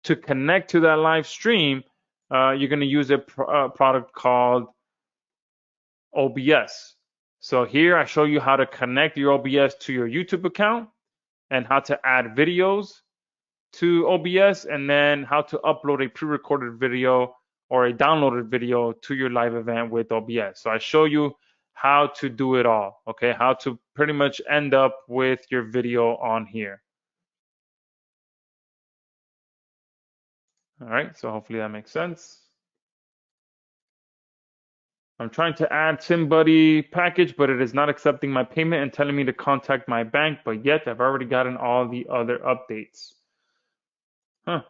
To connect to that live stream, you're going to use a product called OBS. So here I show you how to connect your OBS to your YouTube account and how to add videos to OBS, and then how to upload a pre-recorded video or a downloaded video to your live event with OBS. So I show you how to do it all, okay? How to pretty much end up with your video on here. All right, so hopefully that makes sense. I'm trying to add SimBuddy package, but it is not accepting my payment and telling me to contact my bank, but yet I've already gotten all the other updates. Huh,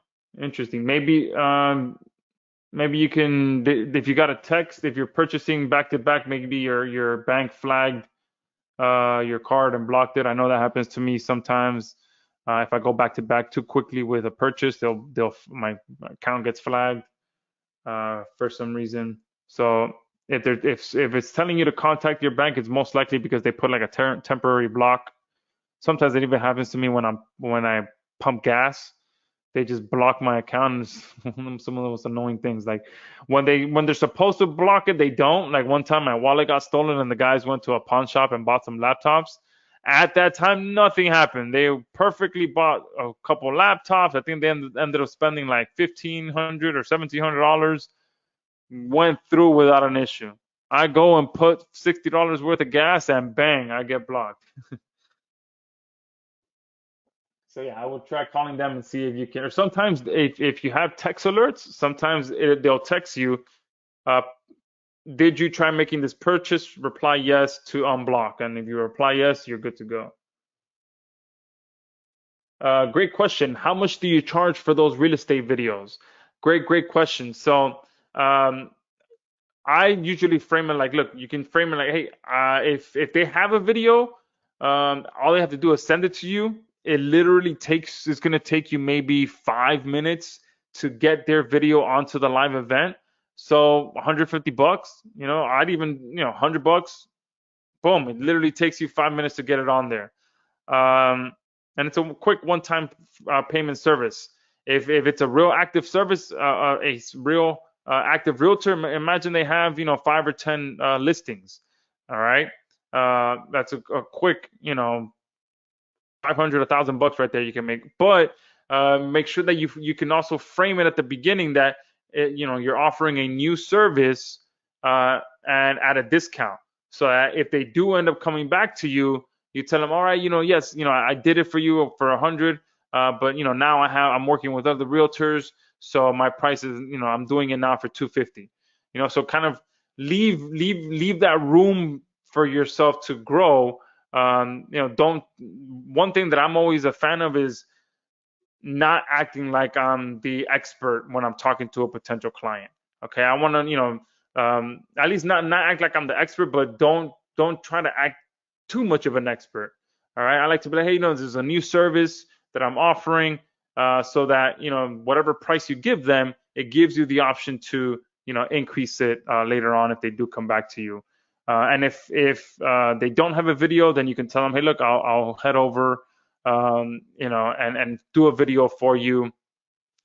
interesting. Maybe you can, if you got a text, if you're purchasing back to back, maybe your bank flagged your card and blocked it. I know that happens to me sometimes. If I go back to back too quickly with a purchase, my account gets flagged for some reason. So if it's telling you to contact your bank, it's most likely because they put like a temporary block. Sometimes it even happens to me when I pump gas. They just block my account. Some of the most annoying things, like when they're supposed to block it, they don't. Like one time, my wallet got stolen, and the guys went to a pawn shop and bought some laptops. At that time, nothing happened. They perfectly bought a couple laptops. I think they ended up spending like $1,500 or $1,700. Went through without an issue. I go and put $60 worth of gas, and bang, I get blocked. So yeah, I will try calling them and see if you can. Or sometimes if you have text alerts, sometimes they'll text you, uh, did you try making this purchase? Reply yes to unblock. And if you reply yes, you're good to go. Great question. How much do you charge for those real estate videos? Great question. So um, I usually frame it like, look, you can frame it like, hey, if they have a video, all they have to do is send it to you. It literally it's gonna take you maybe 5 minutes to get their video onto the live event. So 150 bucks, I'd even, $100, boom, it literally takes you 5 minutes to get it on there. And it's a quick one-time payment service. If it's a real active service, a real active realtor, imagine they have 5 or 10 listings. All right, that's a quick 500, $1,000 right there you can make. But make sure that you can also frame it at the beginning that you're offering a new service and at a discount. So that if they do end up coming back to you, you tell them, all right, yes, I did it for you for 100, but now I'm working with other realtors, so my price is, I'm doing it now for 250. So kind of leave that room for yourself to grow. Don't. One thing that I'm always a fan of is not acting like I'm the expert when I'm talking to a potential client. Okay, I want to, at least not act like I'm the expert, but don't try to act too much of an expert. All right, I like to be like, hey, this is a new service that I'm offering, so that whatever price you give them, it gives you the option to increase it later on if they do come back to you. And if they don't have a video, then you can tell them, hey, look, I'll head over, and do a video for you,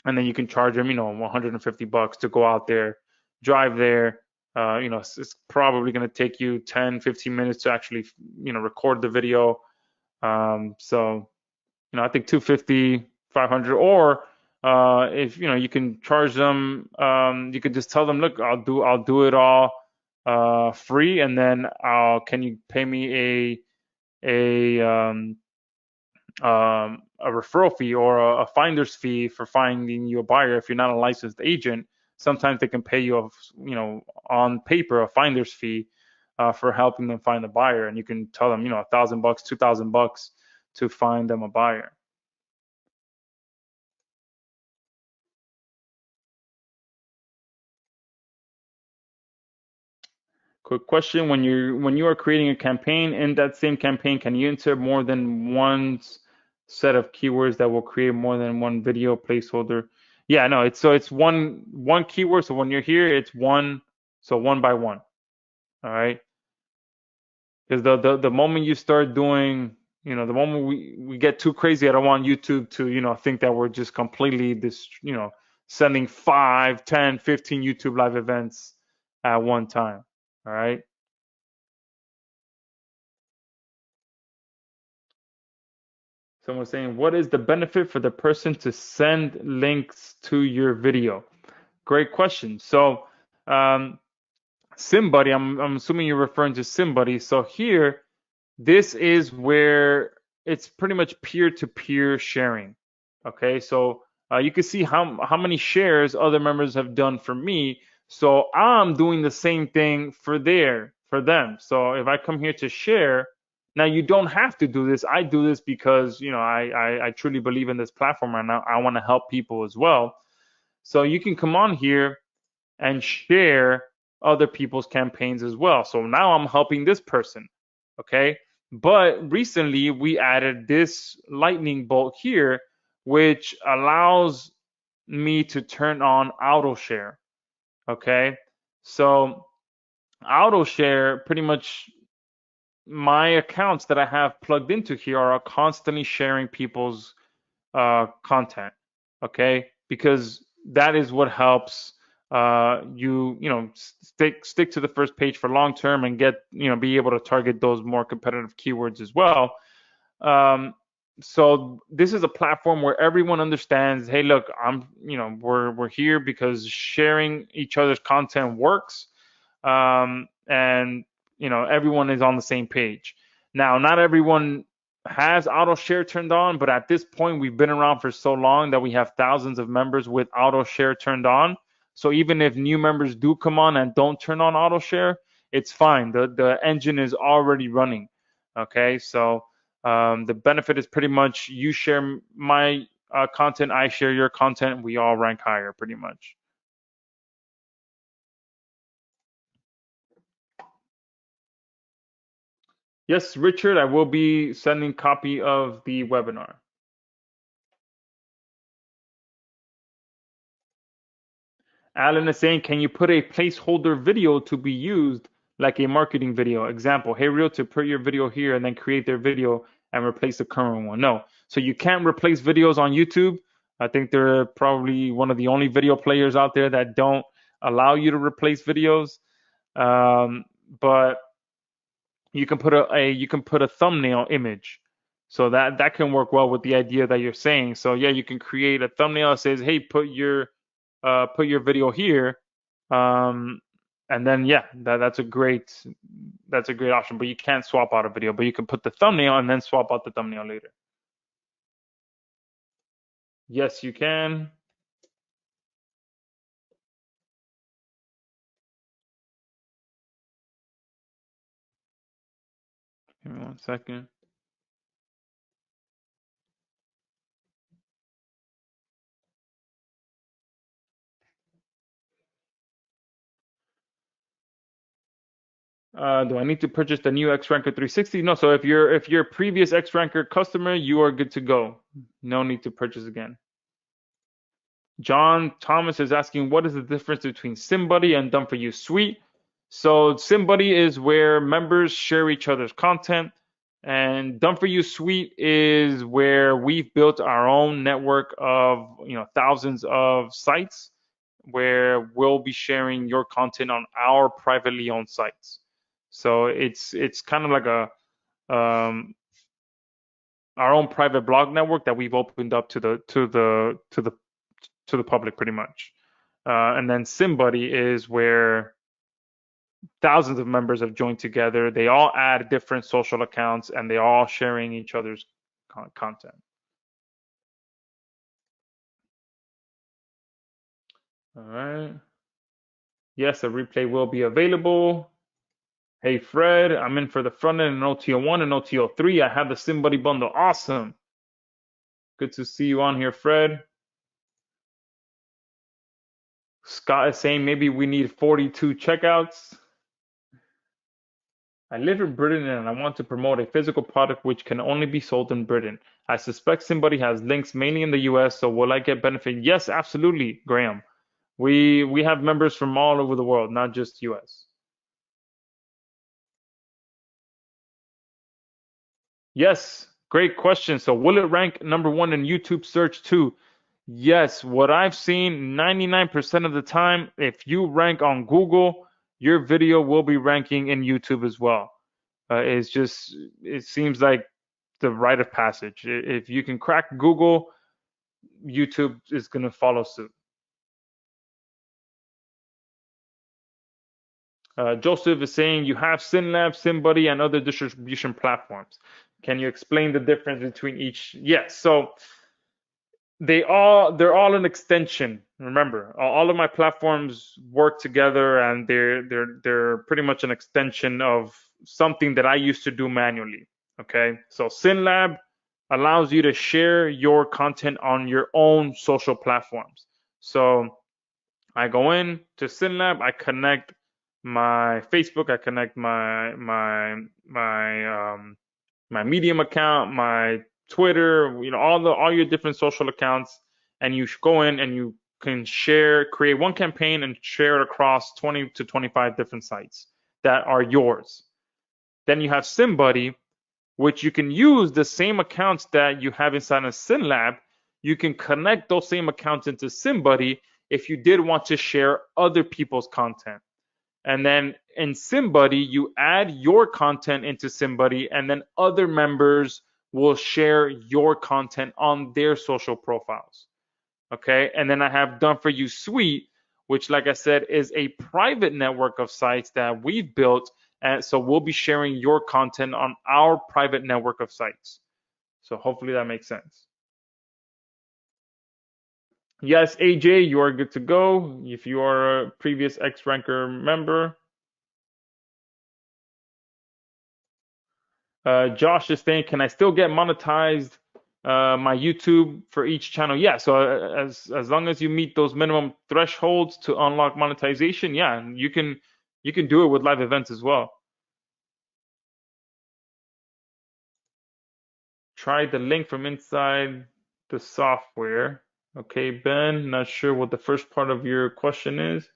and then you can charge them, $150 to go out there, drive there. It's probably going to take you 10, 15 minutes to actually, record the video. So, I think 250, 500, or if you can charge them, you could just tell them, look, I'll do it all free, and then can you pay me a referral fee or a finder's fee for finding you a buyer if you're not a licensed agent. Sometimes they can pay you, on paper, a finder's fee for helping them find a buyer, and you can tell them, $1,000, $2,000 to find them a buyer. Quick question: when you are creating a campaign, in that same campaign, can you insert more than one set of keywords that will create more than one video placeholder? Yeah, no, it's one keyword. So when you're here, it's one by one. All right. Because the moment you start doing, the moment we get too crazy, I don't want YouTube to, think that we're just completely this, sending 5, 10, 15 YouTube live events at one time. All right. Someone's saying, what is the benefit for the person to send links to your video? Great question. So, SimBuddy, I'm assuming you're referring to SimBuddy. So here, this is where it's pretty much peer-to-peer sharing. Okay, so you can see how many shares other members have done for me. So I'm doing the same thing for them. So if I come here to share, now you don't have to do this. I do this because I truly believe in this platform and I want to help people as well. So you can come on here and share other people's campaigns as well. So now I'm helping this person. Okay. But recently we added this lightning bolt here, which allows me to turn on auto share. Okay. So auto share, pretty much my accounts that I have plugged into here are constantly sharing people's content. Okay. Because that is what helps stick to the first page for long term and get be able to target those more competitive keywords as well. So this is a platform where everyone understands, hey, look, we're here because sharing each other's content works, and everyone is on the same page. Now, not everyone has auto share turned on, but at this point we've been around for so long that we have thousands of members with auto share turned on. So even if new members do come on and don't turn on auto share, it's fine. The engine is already running. Okay, so the benefit is pretty much you share my content, I share your content, we all rank higher pretty much. Yes, Richard, I will be sending copy of the webinar. Alan is saying, can you put a placeholder video to be used like a marketing video? Example, hey, Realtor, put your video here and then create their video and replace the current one. No. So you can't replace videos on YouTube. I think they're probably one of the only video players out there that don't allow you to replace videos. But you can put a thumbnail image. So that can work well with the idea that you're saying. So yeah, you can create a thumbnail that says, hey, put your video here, and then yeah, that's a great option. But you can't swap out a video, but you can put the thumbnail and then swap out the thumbnail later. Yes, you can. Give me 1 second. Do I need to purchase the new XRanker 360? No. So if you're a previous XRanker customer, you are good to go. No need to purchase again. John Thomas is asking, what is the difference between SimBuddy and Done For You Suite? So SimBuddy is where members share each other's content, and Done For You Suite is where we've built our own network of thousands of sites where we'll be sharing your content on our privately owned sites. So it's kind of like our own private blog network that we've opened up to the public pretty much. And then SimBuddy is where thousands of members have joined together. They all add different social accounts and they're all sharing each other's content. All right. Yes, a replay will be available. Hey, Fred, I'm in for the front end in OTO 1 and OTO 3. I have the SimBuddy bundle. Awesome. Good to see you on here, Fred. Scott is saying maybe we need 42 checkouts. I live in Britain and I want to promote a physical product which can only be sold in Britain. I suspect SimBuddy has links mainly in the US, so will I get benefit? Yes, absolutely, Graham. We have members from all over the world, not just US. Yes, great question. So will it rank #1 in YouTube search too? Yes, what I've seen 99% of the time, if you rank on Google, your video will be ranking in YouTube as well. It seems like the rite of passage. If you can crack Google, YouTube is going to follow suit. Joseph is saying you have SynLab, SimBuddy, and other distribution platforms. Can you explain the difference between each? Yes. So they're all an extension. Remember, all of my platforms work together, and they're pretty much an extension of something that I used to do manually. Okay, so SynLab allows you to share your content on your own social platforms. So I go in to SynLab, I connect my Facebook, I connect my Medium account, my Twitter, all your different social accounts, and you go in and you can create one campaign and share it across 20 to 25 different sites that are yours. Then you have SimBuddy, which you can use the same accounts that you have inside of SynLab. You can connect those same accounts into SimBuddy if you did want to share other people's content. And then in SimBuddy, you add your content into SimBuddy, and then other members will share your content on their social profiles. Okay, and then I have Done For You Suite, which, like I said, is a private network of sites that we've built. And so we'll be sharing your content on our private network of sites. So hopefully that makes sense. Yes, AJ, you are good to go if you are a previous X Ranker member. Josh is saying, can I still get monetized my YouTube for each channel? Yeah, so as long as you meet those minimum thresholds to unlock monetization, yeah, you can do it with live events as well. Try the link from inside the software. Okay, Ben, not sure what the first part of your question is.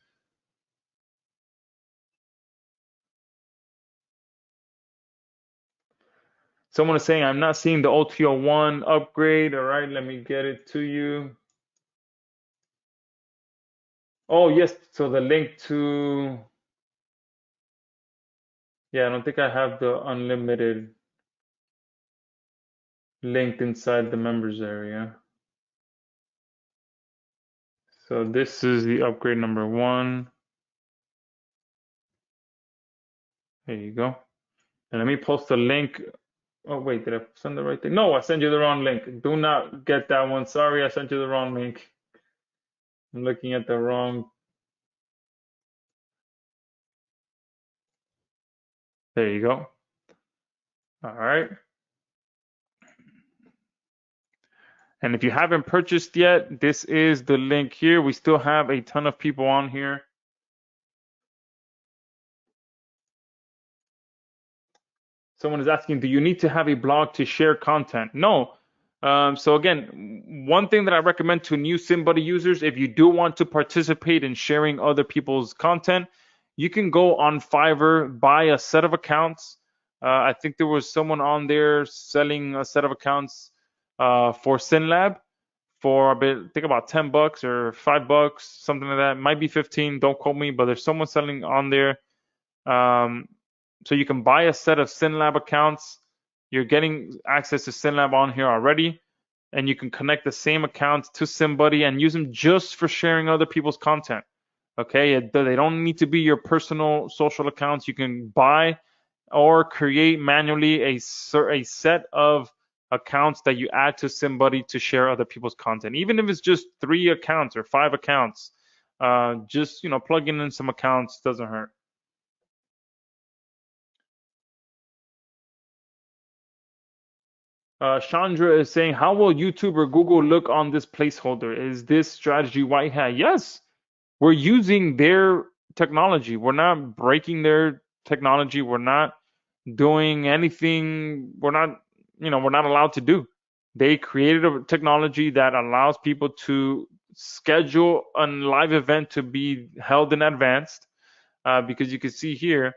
Someone is saying, I'm not seeing the OTO1 upgrade. All right, let me get it to you. Oh, yes, so the link to, yeah, I don't think I have the unlimited linked inside the members area. So this is the upgrade number 1. There you go. And let me post the link. Oh, wait, did I send the right thing? No, I sent you the wrong link. Do not get that one. Sorry, I sent you the wrong link. I'm looking at the wrong. There you go. All right. And if you haven't purchased yet, this is the link here. We still have a ton of people on here. Someone is asking, do you need to have a blog to share content? No. So again, one thing that I recommend to new SimBuddy users, if you do want to participate in sharing other people's content, you can go on Fiverr, buy a set of accounts. I think there was someone on there selling a set of accounts for SynLab for a bit, I think about $10 or $5, something like that. Might be 15, don't quote me, but there's someone selling on there. So you can buy a set of SynLab accounts. You're getting access to SynLab on here already, and you can connect the same accounts to SimBuddy and use them just for sharing other people's content. Okay, they don't need to be your personal social accounts. You can buy or create manually a set of accounts that you add to SimBuddy to share other people's content, even if it's just 3 accounts or 5 accounts. Just plugging in some accounts doesn't hurt. Chandra is saying, how will YouTube or Google look on this placeholder? Is this strategy white hat? Yes, we're using their technology. We're not breaking their technology. We're not doing anything we're not allowed to do. They created a technology that allows people to schedule a live event to be held in advance. Because you can see here,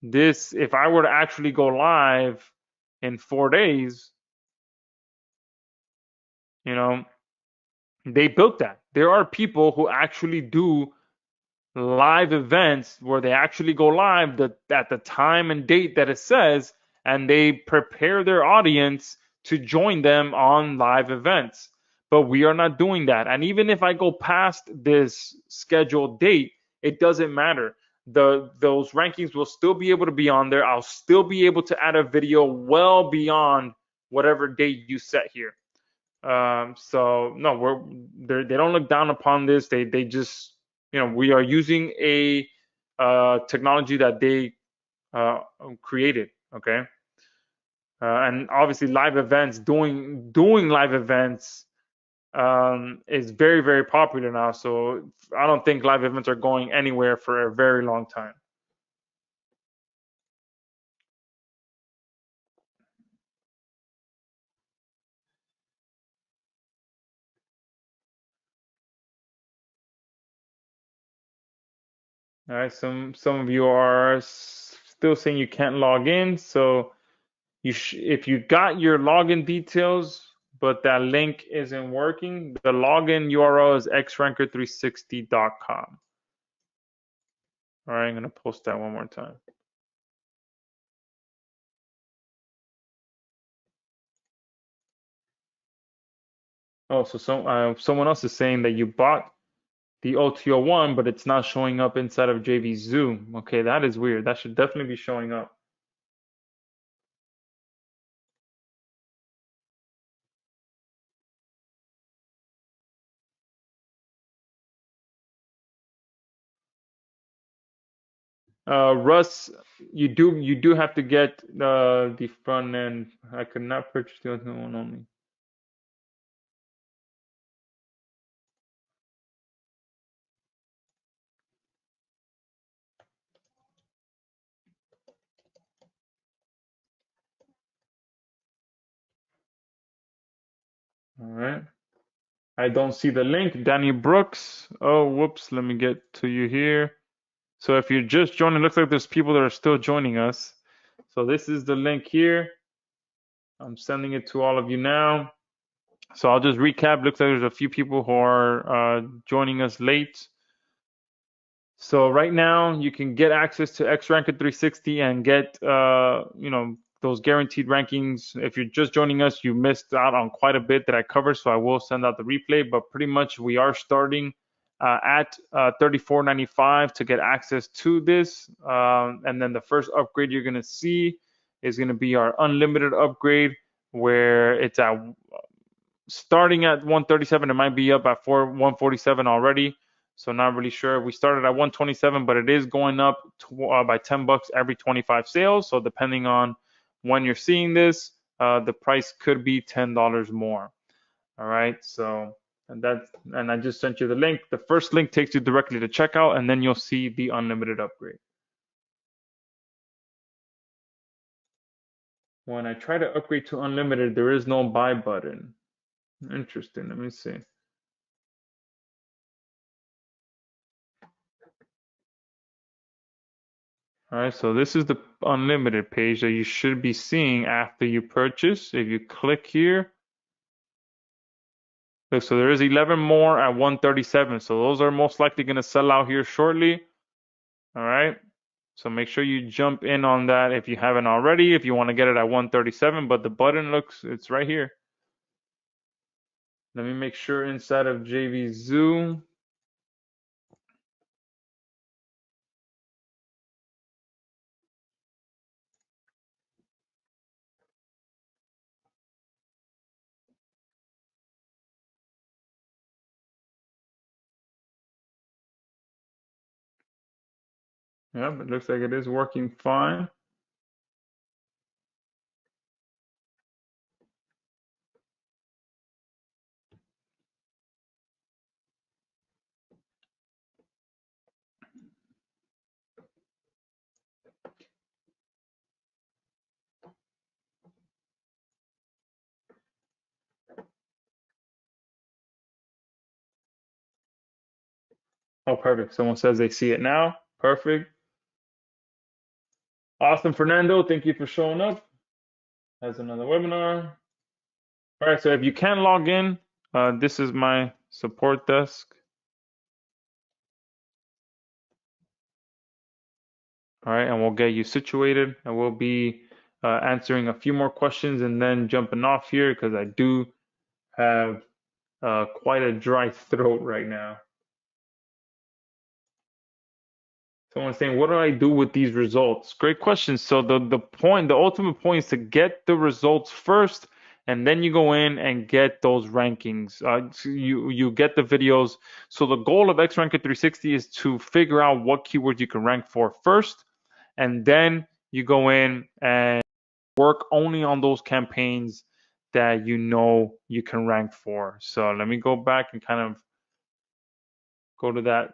this, if I were to actually go live in 4 days, they built that. There are people who actually do live events where they actually go live at the time and date that it says, and they prepare their audience to join them on live events. But we are not doing that. And even if I go past this scheduled date, it doesn't matter. Those rankings will still be able to be on there. I'll still be able to add a video well beyond whatever date you set here. So no, they don't look down upon this. They just, we are using a technology that they created. Okay. And obviously live events, doing live events is very, very popular now. So I don't think live events are going anywhere for a very long time. All right, some of you are still saying you can't log in. So if you got your login details, but that link isn't working, the login URL is xranker360.com. All right, I'm gonna post that one more time. Oh, so someone else is saying that you bought the OTO1, but it's not showing up inside of JV Zoom. Okay, that is weird. That should definitely be showing up. Russ, you do have to get the front end. I could not purchase the other one only. All right. I don't see the link. Danny Brooks. Oh, whoops. Let me get to you here. So if you're just joining, it looks like there's people that are still joining us. So this is the link here. I'm sending it to all of you now. So I'll just recap. Looks like there's a few people who are joining us late. So right now you can get access to XRanker 360 and get those guaranteed rankings. If you're just joining us, you missed out on quite a bit that I covered, so I will send out the replay. But pretty much we are starting at $34.95 to get access to this, and then the first upgrade you're gonna see is gonna be our unlimited upgrade, where it's at starting at 137. It might be up at 147 already. So not really sure. We started at 127, but it is going up by $10 every 25 sales. So depending on when you're seeing this, the price could be $10 more. All right. So and I just sent you the link. The first link takes you directly to checkout, and then you'll see the unlimited upgrade. When I try to upgrade to unlimited, there is no buy button. Interesting. Let me see. All right, so this is the unlimited page that you should be seeing after you purchase. If you click here, look, so there is 11 more at 137. So those are most likely going to sell out here shortly. All right, so make sure you jump in on that if you haven't already, if you want to get it at 137, but the button it's right here. Let me make sure inside of JVZoo. Yep, it looks like it is working fine. Oh, perfect. Someone says they see it now. Perfect. Awesome, Fernando. Thank you for showing up. Has another webinar. All right, so if you can log in, this is my support desk. All right, and we'll get you situated. I will be answering a few more questions and then jumping off here because I do have quite a dry throat right now. Someone's saying, what do I do with these results? Great question. So the ultimate point is to get the results first, and then you go in and get those rankings. So you get the videos. So the goal of XRanker 360 is to figure out what keywords you can rank for first, and then you go in and work only on those campaigns that you know you can rank for. So let me go back and kind of go to that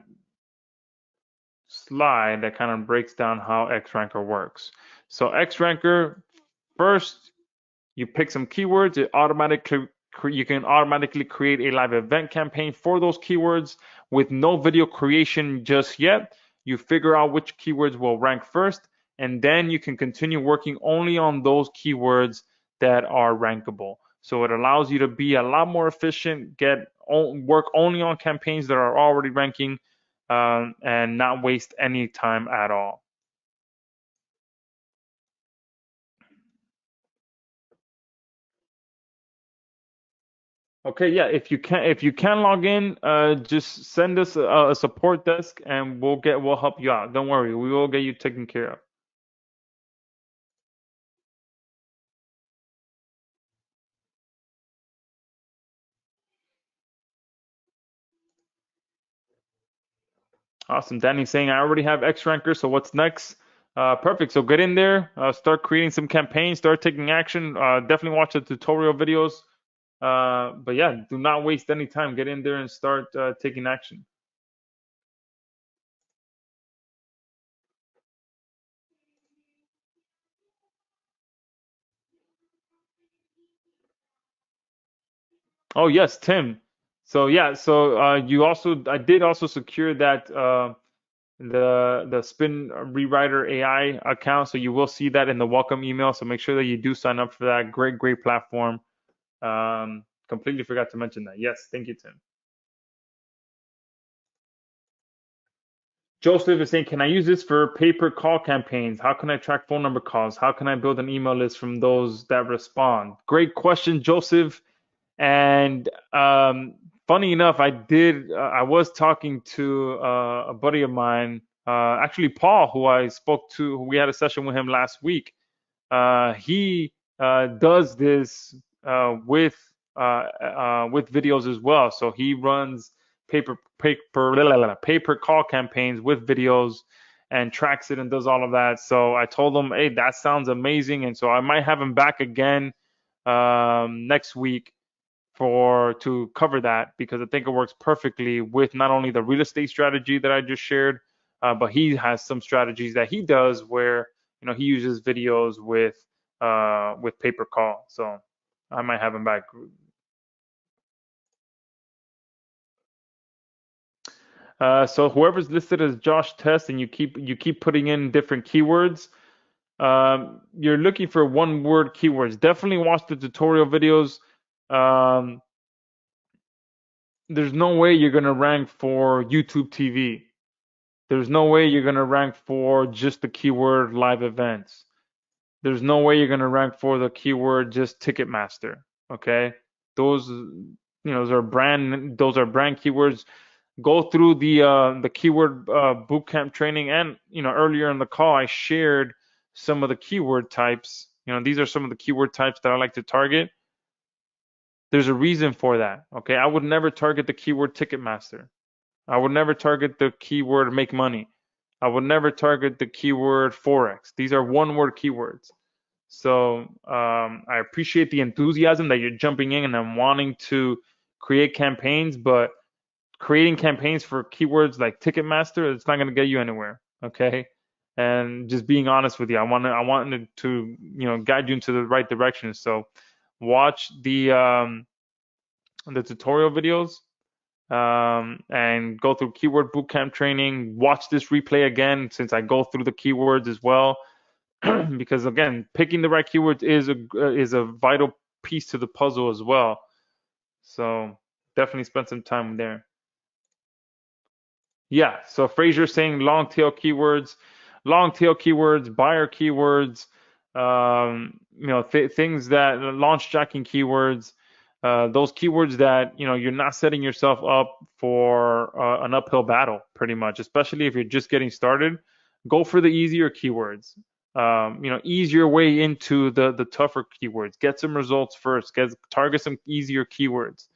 slide that kind of breaks down how XRanker works. So XRanker, first you pick some keywords. You can automatically create a live event campaign for those keywords with no video creation just yet. You figure out which keywords will rank first, and then you can continue working only on those keywords that are rankable. So it allows you to be a lot more efficient, work only on campaigns that are already ranking, and not waste any time at all. Okay, yeah. If you can log in, just send us a support desk, and we'll help you out. Don't worry, we will get you taken care of. Awesome. Danny's saying, I already have X Ranker, so what's next? Perfect. So get in there, start creating some campaigns, start taking action. Definitely watch the tutorial videos. But yeah, do not waste any time. Get in there and start taking action. Oh yes, Tim. So yeah, so I did also secure that the Spin Rewriter AI account, so you will see that in the welcome email. So make sure that you do sign up for that. Great platform. Completely forgot to mention that. Yes, thank you, Tim. Joseph is saying, can I use this for paper call campaigns? How can I track phone number calls? How can I build an email list from those that respond? Great question, Joseph. And funny enough, I was talking to a buddy of mine, actually Paul, who I spoke to. We had a session with him last week. He does this with videos as well. So he runs paper call campaigns with videos and tracks it and does all of that. So I told him, hey, that sounds amazing, and so I might have him back again next week to cover that, because I think it works perfectly with not only the real estate strategy that I just shared, but he has some strategies that he does where he uses videos with paper call. So I might have him back. So whoever's listed as Josh Test and you keep putting in different keywords, you're looking for one word keywords. Definitely watch the tutorial videos. Um, there's no way you're gonna rank for YouTube TV. There's no way you're gonna rank for just the keyword live events. There's no way you're gonna rank for the keyword just Ticketmaster. Okay, those are brand keywords. Go through the keyword bootcamp training, and earlier in the call I shared some of the keyword types. These are some of the keyword types that I like to target. There's a reason for that. Okay, I would never target the keyword Ticketmaster. I would never target the keyword make money. I would never target the keyword Forex. These are one word keywords. So I appreciate the enthusiasm that you're jumping in and wanting to create campaigns, but creating campaigns for keywords like Ticketmaster, it's not going to get you anywhere. Okay. And just being honest with you, I wanted to, guide you into the right direction. So watch the tutorial videos, and go through keyword bootcamp training. Watch this replay again since I go through the keywords as well, because again, picking the right keywords is a vital piece to the puzzle as well. So definitely spend some time there. Yeah. So Fraser saying long tail keywords, buyer keywords, things that launch jacking keywords. Those keywords that you're not setting yourself up for an uphill battle, pretty much, especially if you're just getting started. Go for the easier keywords. Ease your way into the tougher keywords. Get some results first. Target some easier keywords.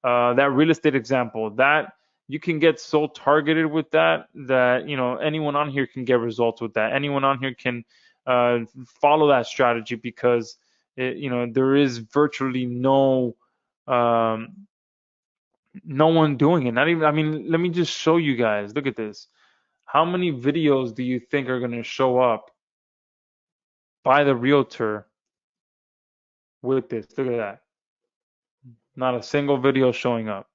That real estate example, that you can get so targeted with that anyone on here can get results with that. Anyone on here can follow that strategy, because there is virtually no one doing it. Not even, I mean, let me just show you guys. Look at this. How many videos do you think are going to show up by the realtor with this? Look at that. Not a single video showing up.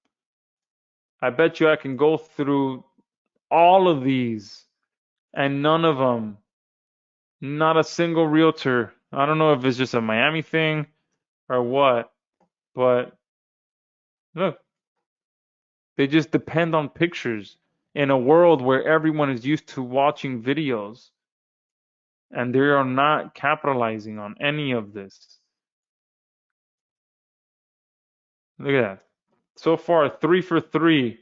I bet you I can go through all of these and none of them, not a single realtor. I don't know if it's just a Miami thing or what, but look, they just depend on pictures in a world where everyone is used to watching videos, and they are not capitalizing on any of this. Look at that. So far, 3 for 3.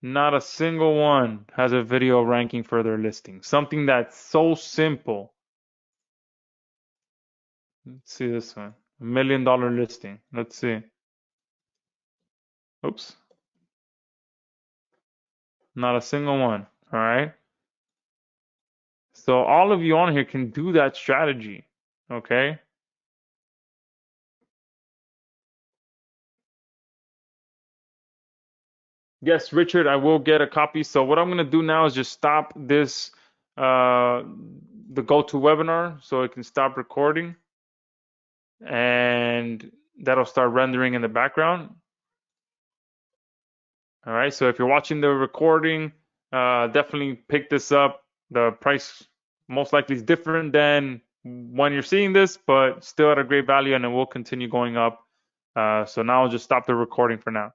Not a single one has a video ranking for their listing. Something that's so simple. Let's see this one. $1 million listing. Let's see. Oops. Not a single one. All right. So all of you on here can do that strategy. Okay. Yes, Richard, I will get a copy. So what I'm gonna do now is just stop this, the GoToWebinar, so it can stop recording, and that'll start rendering in the background. All right. So if you're watching the recording, definitely pick this up. The price most likely is different than when you're seeing this, but still at a great value, and it will continue going up. So now I'll just stop the recording for now.